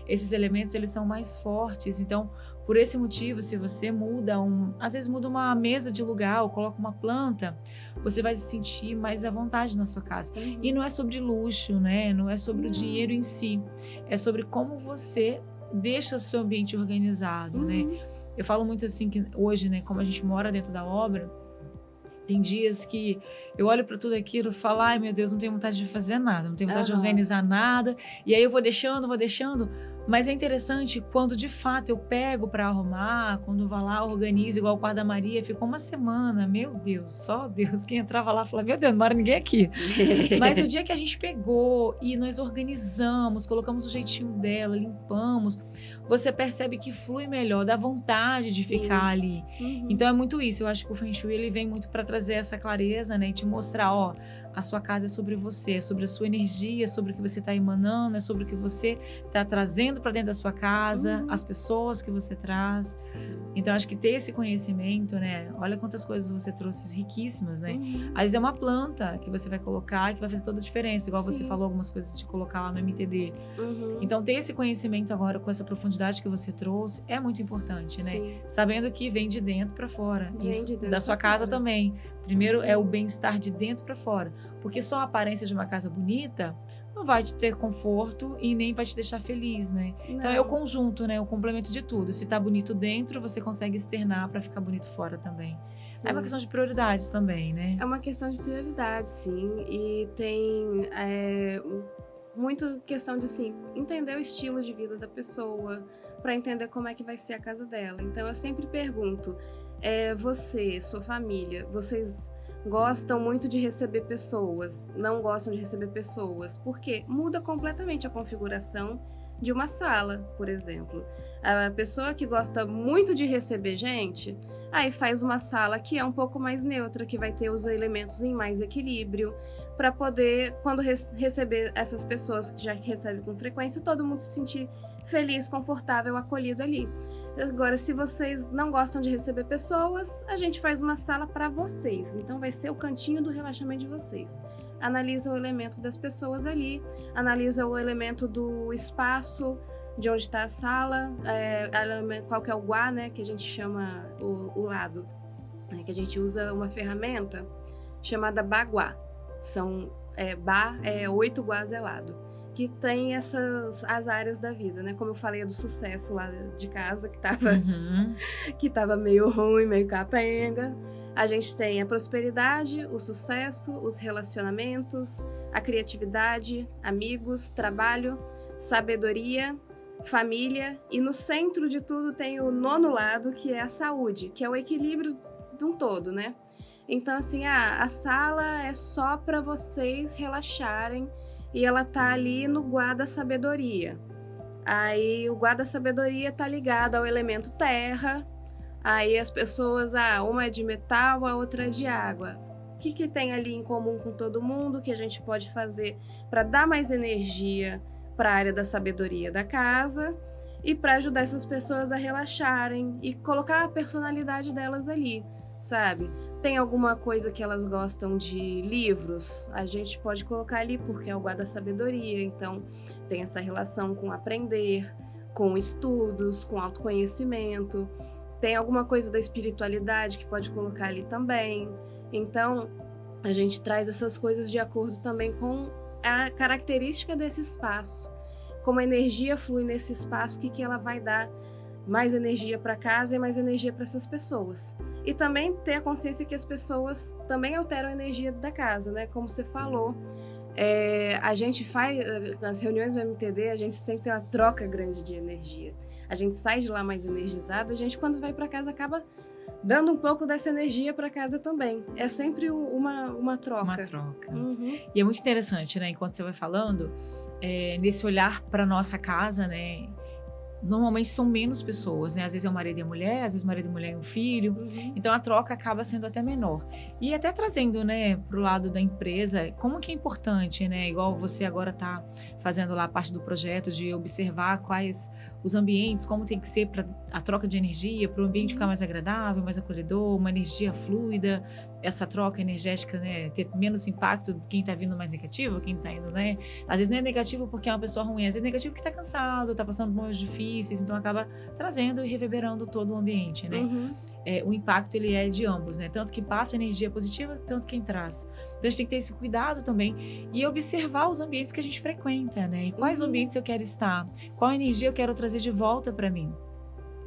esses elementos, eles são mais fortes. Então, por esse motivo, se você às vezes muda uma mesa de lugar ou coloca uma planta, você vai se sentir mais à vontade na sua casa. Uhum. E não é sobre luxo, né? Não é sobre o dinheiro em si. É sobre como você deixa o seu ambiente organizado, né? Eu falo muito assim que hoje, né, como a gente mora dentro da obra, tem dias que eu olho para tudo aquilo e falo, ai meu Deus, não tenho vontade de fazer nada, não tenho vontade de organizar nada. E aí eu vou deixando, Mas é interessante quando de fato eu pego para arrumar, quando vai lá, organizo, igual o quarto da Maria, ficou uma semana, meu Deus, só Deus, quem entrava lá falava, meu Deus, não mora ninguém aqui. Mas o dia que a gente pegou e nós organizamos, colocamos o jeitinho dela, limpamos, você percebe que flui melhor, dá vontade de ficar ali. Então é muito isso, eu acho que o Feng Shui ele vem muito para trazer essa clareza, né, e te mostrar, ó, a sua casa é sobre você, é sobre a sua energia, é sobre o que você está emanando, é sobre o que você está trazendo para dentro da sua casa, as pessoas que você traz. Então, acho que ter esse conhecimento, né? Olha quantas coisas você trouxe riquíssimas, né? Às vezes é uma planta que você vai colocar que vai fazer toda a diferença, igual você falou algumas coisas de colocar lá no MTD. Então, ter esse conhecimento agora com essa profundidade que você trouxe é muito importante, né? Sim. Sabendo que vem de dentro para fora. Isso, de dentro da sua casa também. Primeiro é o bem-estar de dentro para fora. Porque só a aparência de uma casa bonita não vai te ter conforto e nem vai te deixar feliz, né? Não. Então é o conjunto, né? O complemento de tudo. Se tá bonito dentro, você consegue externar para ficar bonito fora também. Sim. É uma questão de prioridades também, né? É uma questão de prioridades, sim. E tem muito questão de, assim, entender o estilo de vida da pessoa, para entender como é que vai ser a casa dela. Então eu sempre pergunto, você, sua família, vocês gostam muito de receber pessoas, não gostam de receber pessoas? Porque muda completamente a configuração de uma sala, por exemplo. A pessoa que gosta muito de receber gente, aí faz uma sala que é um pouco mais neutra, que vai ter os elementos em mais equilíbrio, para poder, quando receber essas pessoas que já recebem com frequência, todo mundo se sentir feliz, confortável, acolhido ali. Agora, se vocês não gostam de receber pessoas, a gente faz uma sala para vocês. Então, vai ser o cantinho do relaxamento de vocês. Analisa o elemento das pessoas ali, analisa o elemento do espaço, de onde está a sala, qual que é o guá, né, que a gente chama o lado, né, que a gente usa uma ferramenta chamada baguá. São 8 guás zelados, que tem as áreas da vida, né? Como eu falei do sucesso lá de casa, que tava meio ruim, meio capenga. A gente tem a prosperidade, o sucesso, os relacionamentos, a criatividade, amigos, trabalho, sabedoria, família. E no centro de tudo tem o 9º lado, que é a saúde, que é o equilíbrio de um todo, né? Então, assim, a sala é só para vocês relaxarem e ela tá ali no guá da sabedoria. Aí o guá da sabedoria tá ligado ao elemento terra. Aí as pessoas, uma é de metal, a outra é de água. O que tem ali em comum com todo mundo que a gente pode fazer para dar mais energia para a área da sabedoria da casa e para ajudar essas pessoas a relaxarem e colocar a personalidade delas ali, sabe? Tem alguma coisa que elas gostam de livros, a gente pode colocar ali porque é o guarda da sabedoria, então tem essa relação com aprender, com estudos, com autoconhecimento. Tem alguma coisa da espiritualidade que pode colocar ali também. Então, a gente traz essas coisas de acordo também com a característica desse espaço. Como a energia flui nesse espaço, o que ela vai dar mais energia para casa e mais energia para essas pessoas. E também ter a consciência que as pessoas também alteram a energia da casa, né? Como você falou, a gente faz, nas reuniões do MTD, a gente sempre tem uma troca grande de energia. A gente sai de lá mais energizado, a gente quando vai para casa acaba dando um pouco dessa energia para casa também. É sempre uma troca. Uma troca. E é muito interessante, né? Enquanto você vai falando, nesse olhar para nossa casa, né? Normalmente são menos pessoas, né? Às vezes é o marido e a mulher, às vezes o marido e a mulher e um filho. Então a troca acaba sendo até menor. E até trazendo, né, pro lado da empresa, como que é importante, né? Igual você agora tá fazendo lá parte do projeto de observar quais os ambientes, como tem que ser para a troca de energia, para o ambiente ficar mais agradável, mais acolhedor, uma energia fluida, essa troca energética, né, ter menos impacto de quem está vindo mais negativo, quem está indo, né? Às vezes não é negativo porque é uma pessoa ruim, às vezes é negativo porque está cansado, está passando por momentos difíceis, então acaba trazendo e reverberando todo o ambiente, né? O impacto, ele é de ambos, né? Tanto que passa energia positiva, tanto quem traz. Então a gente tem que ter esse cuidado também e observar os ambientes que a gente frequenta, né? E quais ambientes eu quero estar, qual energia eu quero trazer de volta para mim.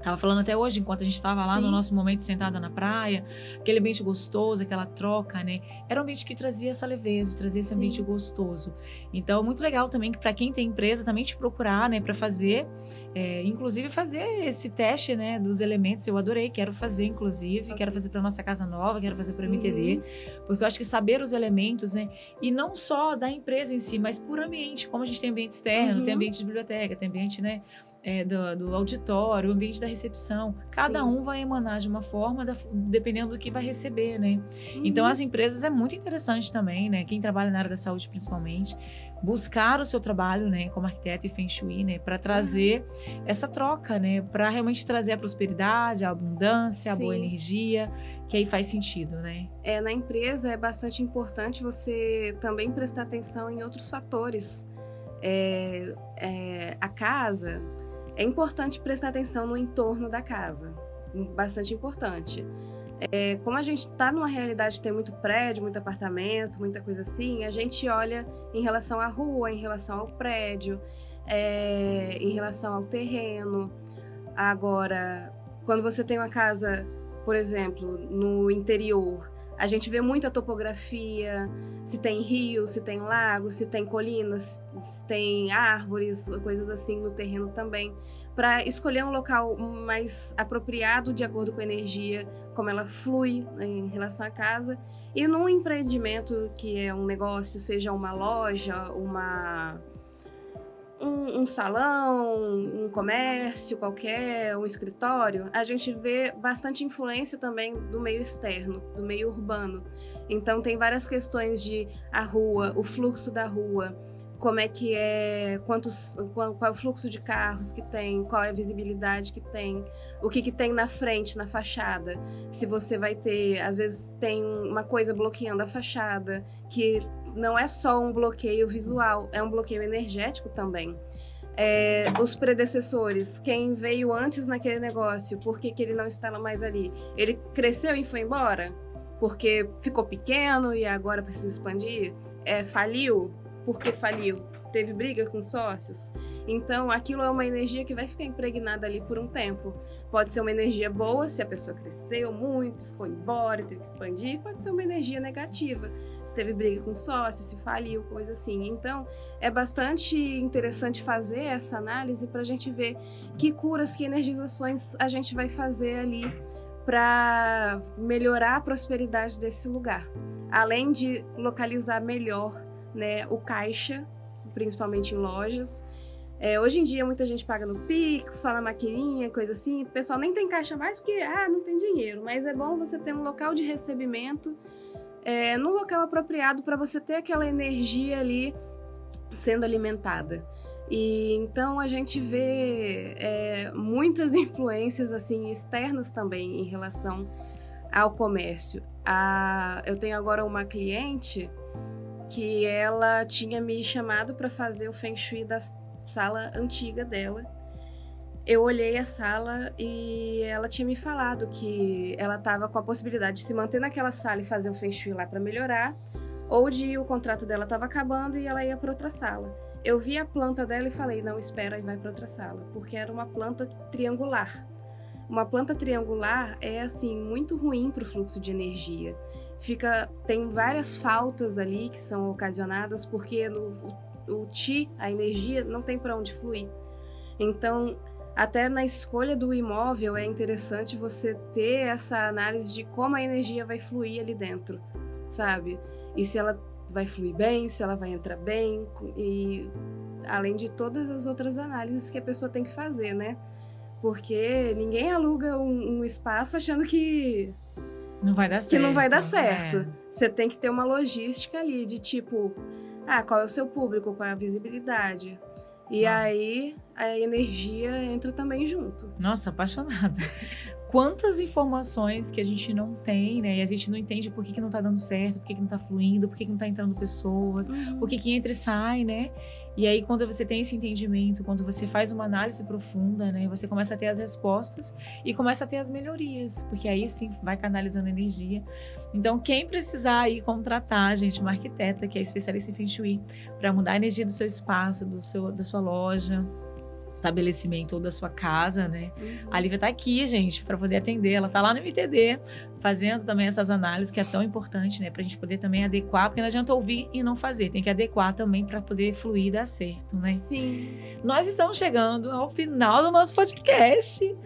Tava falando até hoje, enquanto a gente estava lá no nosso momento sentada na praia, aquele ambiente gostoso, aquela troca, né? Era um ambiente que trazia essa leveza, trazia esse ambiente gostoso. Então, muito legal também que para quem tem empresa também te procurar, né? Para fazer, inclusive fazer esse teste, né? Dos elementos. Eu adorei, quero fazer, inclusive, quero fazer para nossa casa nova, quero fazer para MTD, porque eu acho que saber os elementos, né? E não só da empresa em si, mas por ambiente, como a gente tem ambiente externo, tem ambiente de biblioteca, tem ambiente, né? Do auditório, o ambiente da recepção. Cada um vai emanar de uma forma, dependendo do que vai receber, né? Então, as empresas é muito interessante também, né? Quem trabalha na área da saúde, principalmente, buscar o seu trabalho, né? Como arquiteto e Feng Shui, né? Para trazer essa troca, né? Para realmente trazer a prosperidade, a abundância, a boa energia, que aí faz sentido, né? Na empresa é bastante importante você também prestar atenção em outros fatores. A casa... É importante prestar atenção no entorno da casa, bastante importante. Como a gente está numa realidade de ter muito prédio, muito apartamento, muita coisa assim, a gente olha em relação à rua, em relação ao prédio, em relação ao terreno. Agora, quando você tem uma casa, por exemplo, no interior, a gente vê muita topografia, se tem rios, se tem lagos, se tem colinas, se tem árvores, coisas assim no terreno também, para escolher um local mais apropriado de acordo com a energia, como ela flui em relação à casa. E num empreendimento que é um negócio, seja uma loja, um salão, um comércio qualquer, um escritório, a gente vê bastante influência também do meio externo, do meio urbano. Então tem várias questões de a rua, o fluxo da rua, como é que qual é o fluxo de carros que tem, qual é a visibilidade que tem, o que tem na frente, na fachada. Se você vai ter, às vezes tem uma coisa bloqueando a fachada, que não é só um bloqueio visual, é um bloqueio energético também. Os predecessores, quem veio antes naquele negócio, por que ele não está mais ali? Ele cresceu e foi embora? Porque ficou pequeno e agora precisa expandir? Faliu? Por que faliu? Teve briga com sócios? Então, aquilo é uma energia que vai ficar impregnada ali por um tempo. Pode ser uma energia boa, se a pessoa cresceu muito, foi embora, teve que expandir. Pode ser uma energia negativa, se teve briga com sócios, se faliu, coisa assim. Então, é bastante interessante fazer essa análise para a gente ver que curas, que energizações a gente vai fazer ali para melhorar a prosperidade desse lugar. Além de localizar melhor, né, o caixa, principalmente em lojas. Hoje em dia muita gente paga no Pix, só na maquininha, coisa assim. O pessoal nem tem caixa mais porque não tem dinheiro. Mas é bom você ter um local de recebimento, num local apropriado para você ter aquela energia ali sendo alimentada. E então a gente vê muitas influências assim externas também em relação ao comércio. Eu tenho agora uma cliente que ela tinha me chamado para fazer o Feng Shui da sala antiga dela. Eu olhei a sala e ela tinha me falado que ela estava com a possibilidade de se manter naquela sala e fazer o Feng Shui lá para melhorar, ou de o contrato dela estava acabando e ela ia para outra sala. Eu vi a planta dela e falei, não, espera e vai para outra sala, porque era uma planta triangular. Uma planta triangular é assim muito ruim para o fluxo de energia. Tem várias faltas ali que são ocasionadas porque o Qi, a energia, não tem para onde fluir. Então, até na escolha do imóvel é interessante você ter essa análise de como a energia vai fluir ali dentro, sabe? E se ela vai fluir bem, se ela vai entrar bem, e além de todas as outras análises que a pessoa tem que fazer, né? Porque ninguém aluga um espaço achando que não vai dar certo. Que não vai dar certo. Você tem que ter uma logística ali de tipo, qual é o seu público, qual é a visibilidade. E aí a energia entra também junto. Nossa, apaixonada. Quantas informações que a gente não tem, né? E a gente não entende por que não tá dando certo, por que não tá fluindo, por que não tá entrando pessoas, por que entra e sai, né? E aí, quando você tem esse entendimento, quando você faz uma análise profunda, né? Você começa a ter as respostas e começa a ter as melhorias, porque aí sim vai canalizando energia. Então, quem precisar aí contratar, gente, uma arquiteta que é especialista em Feng Shui, para mudar a energia do seu espaço, da sua loja, estabelecimento ou da sua casa, né? A Lívia tá aqui, gente, para poder atender. Ela tá lá no MTD, fazendo também essas análises, que é tão importante, né? Pra gente poder também adequar, porque não adianta ouvir e não fazer. Tem que adequar também para poder fluir e dar certo, né? Sim. Nós estamos chegando ao final do nosso podcast.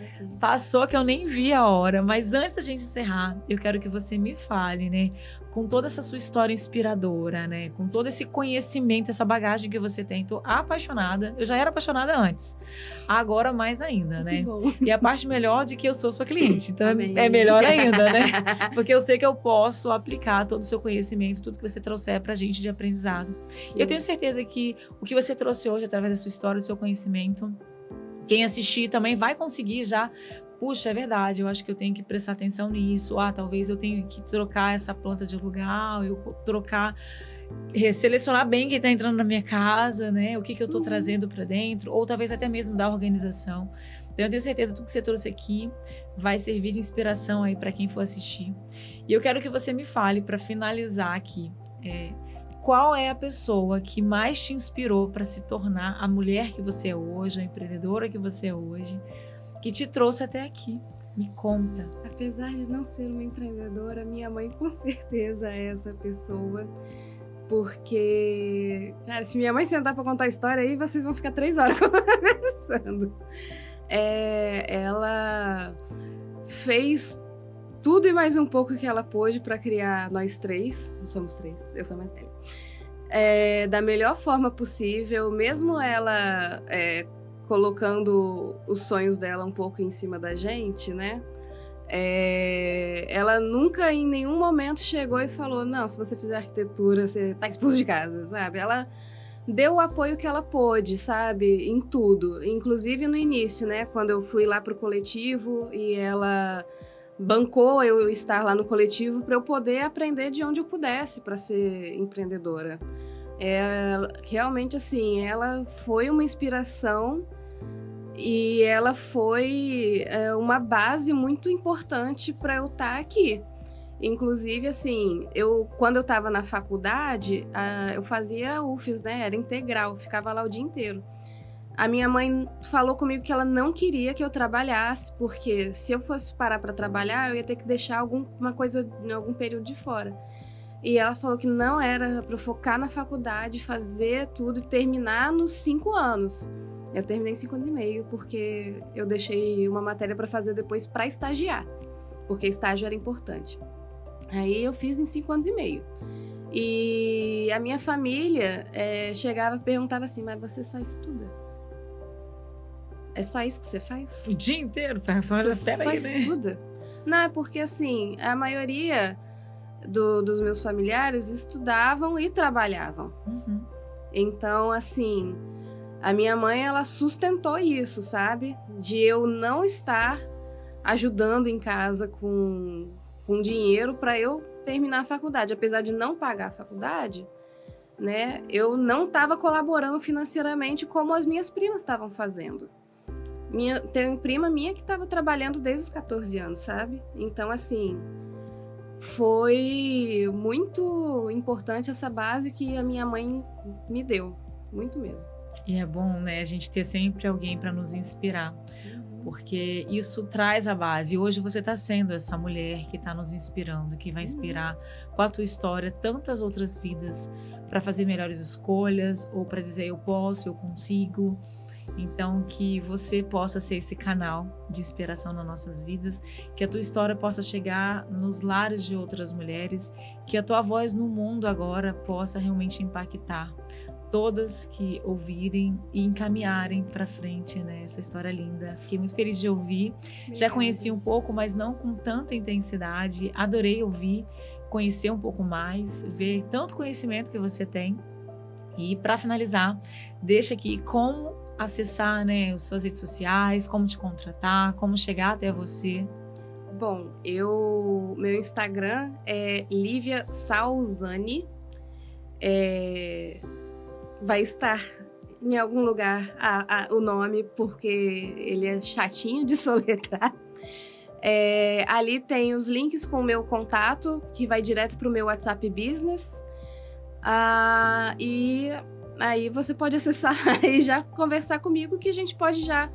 Passou que eu nem vi a hora, mas antes da gente encerrar, eu quero que você me fale, né? Com toda essa sua história inspiradora, né? Com todo esse conhecimento, essa bagagem que você tem. Tô apaixonada. Eu já era apaixonada antes. Agora mais ainda, né? Que bom. E a parte melhor de que eu sou sua cliente. Então Amém. é melhor ainda, né? Porque eu sei que eu posso aplicar todo o seu conhecimento, tudo que você trouxer pra gente de aprendizado. E eu tenho certeza que o que você trouxe hoje, através da sua história, do seu conhecimento, quem assistir também vai conseguir já. Puxa, é verdade, eu acho que eu tenho que prestar atenção nisso. Talvez eu tenha que trocar essa planta de lugar, eu trocar, selecionar bem quem está entrando na minha casa, né? O que eu estou trazendo para dentro, ou talvez até mesmo da organização. Então eu tenho certeza que tudo que você trouxe aqui vai servir de inspiração aí para quem for assistir. E eu quero que você me fale, para finalizar aqui, qual é a pessoa que mais te inspirou para se tornar a mulher que você é hoje, a empreendedora que você é hoje, que te trouxe até aqui? Me conta. Apesar de não ser uma empreendedora, minha mãe com certeza é essa pessoa. Porque, cara, se minha mãe sentar pra contar a história aí, vocês vão ficar 3 horas conversando. Ela fez tudo e mais um pouco que ela pôde pra criar nós 3. Nós somos 3, eu sou mais velha. Da melhor forma possível, mesmo ela colocando os sonhos dela um pouco em cima da gente, né? Ela nunca em nenhum momento chegou e falou, não, se você fizer arquitetura, você tá expulso de casa, sabe? Ela deu o apoio que ela pôde, sabe? Em tudo. Inclusive no início, né? Quando eu fui lá pro coletivo e ela bancou eu estar lá no coletivo para eu poder aprender de onde eu pudesse para ser empreendedora. Realmente, assim, ela foi uma inspiração e ela foi uma base muito importante para eu estar aqui. Inclusive, assim, quando eu estava na faculdade, eu fazia UFES, né? Era integral, ficava lá o dia inteiro. A minha mãe falou comigo que ela não queria que eu trabalhasse, porque se eu fosse parar para trabalhar, eu ia ter que deixar alguma coisa em algum período de fora. E ela falou que não era para eu focar na faculdade, fazer tudo e terminar nos 5 anos. Eu terminei em 5 anos e meio, porque eu deixei uma matéria para fazer depois para estagiar, porque estágio era importante. Aí eu fiz em 5 anos e meio. E a minha família chegava e perguntava assim, mas você só estuda? É só isso que você faz? O dia inteiro? Você só estuda? Não, é porque assim, a maioria dos meus familiares estudavam e trabalhavam. Uhum. Então, assim, a minha mãe, ela sustentou isso, sabe? De eu não estar ajudando em casa com dinheiro para eu terminar a faculdade. Apesar de não pagar a faculdade, né? Eu não estava colaborando financeiramente como as minhas primas estavam fazendo. Tem uma prima minha que estava trabalhando desde os 14 anos, sabe? Então, assim, foi muito importante essa base que a minha mãe me deu. Muito mesmo. E é bom, né, a gente ter sempre alguém para nos inspirar. Porque isso traz a base. E hoje você está sendo essa mulher que está nos inspirando, que vai inspirar com a tua história tantas outras vidas para fazer melhores escolhas ou para dizer eu posso, eu consigo. Então, que você possa ser esse canal de inspiração nas nossas vidas, que a tua história possa chegar nos lares de outras mulheres, que a tua voz no mundo agora possa realmente impactar todas que ouvirem e encaminharem para frente, né? Essa história linda. Fiquei muito feliz de ouvir. Já conheci um pouco, mas não com tanta intensidade. Adorei ouvir, conhecer um pouco mais, ver tanto conhecimento que você tem. E para finalizar, deixa aqui como acessar, né, as suas redes sociais, como te contratar, como chegar até você. Bom, meu Instagram é Lívia Salzani. Vai estar em algum lugar o nome, porque ele é chatinho de soletrar. Ali tem os links com o meu contato, que vai direto para o meu WhatsApp Business. E aí você pode acessar e já conversar comigo, que a gente pode já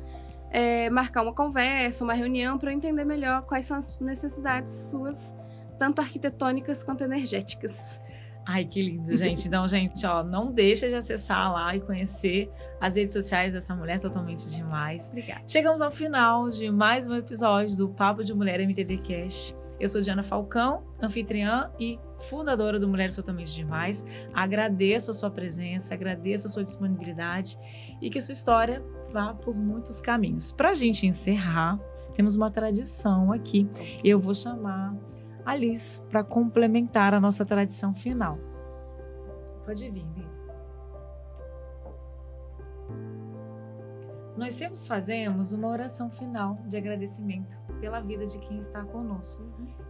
marcar uma conversa, uma reunião, para eu entender melhor quais são as necessidades suas, tanto arquitetônicas quanto energéticas. Ai, que lindo, gente. Então, gente, ó, não deixa de acessar lá e conhecer as redes sociais dessa mulher totalmente demais. Obrigada. Chegamos ao final de mais um episódio do Papo de Mulher MTDcast. Eu sou Diana Falcão, anfitriã e fundadora do Mulheres Totalmente Demais. Agradeço a sua presença, agradeço a sua disponibilidade e que sua história vá por muitos caminhos. Para a gente encerrar, temos uma tradição aqui. Eu vou chamar a Liz para complementar a nossa tradição final. Pode vir, Liz. Nós sempre fazemos uma oração final de agradecimento pela vida de quem está conosco.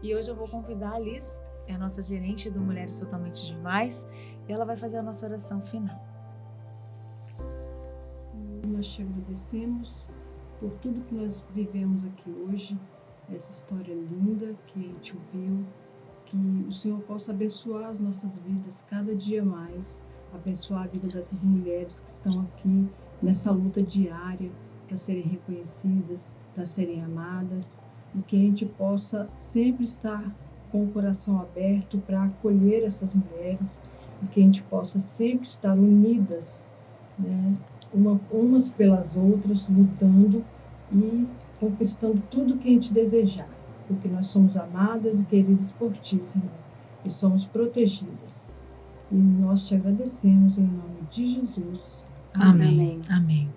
E hoje eu vou convidar a Liz, é a nossa gerente do Mulheres Totalmente Demais, e ela vai fazer a nossa oração final. Senhor, nós te agradecemos por tudo que nós vivemos aqui hoje, essa história linda que a gente ouviu, que o Senhor possa abençoar as nossas vidas cada dia mais, abençoar a vida dessas mulheres que estão aqui nessa luta diária para serem reconhecidas, para serem amadas, e que a gente possa sempre estar com o coração aberto para acolher essas mulheres, e que a gente possa sempre estar unidas, né, umas pelas outras, lutando e conquistando tudo que a gente desejar, porque nós somos amadas e queridas por Ti, Senhor, e somos protegidas. E nós te agradecemos em nome de Jesus. Amém. Amém.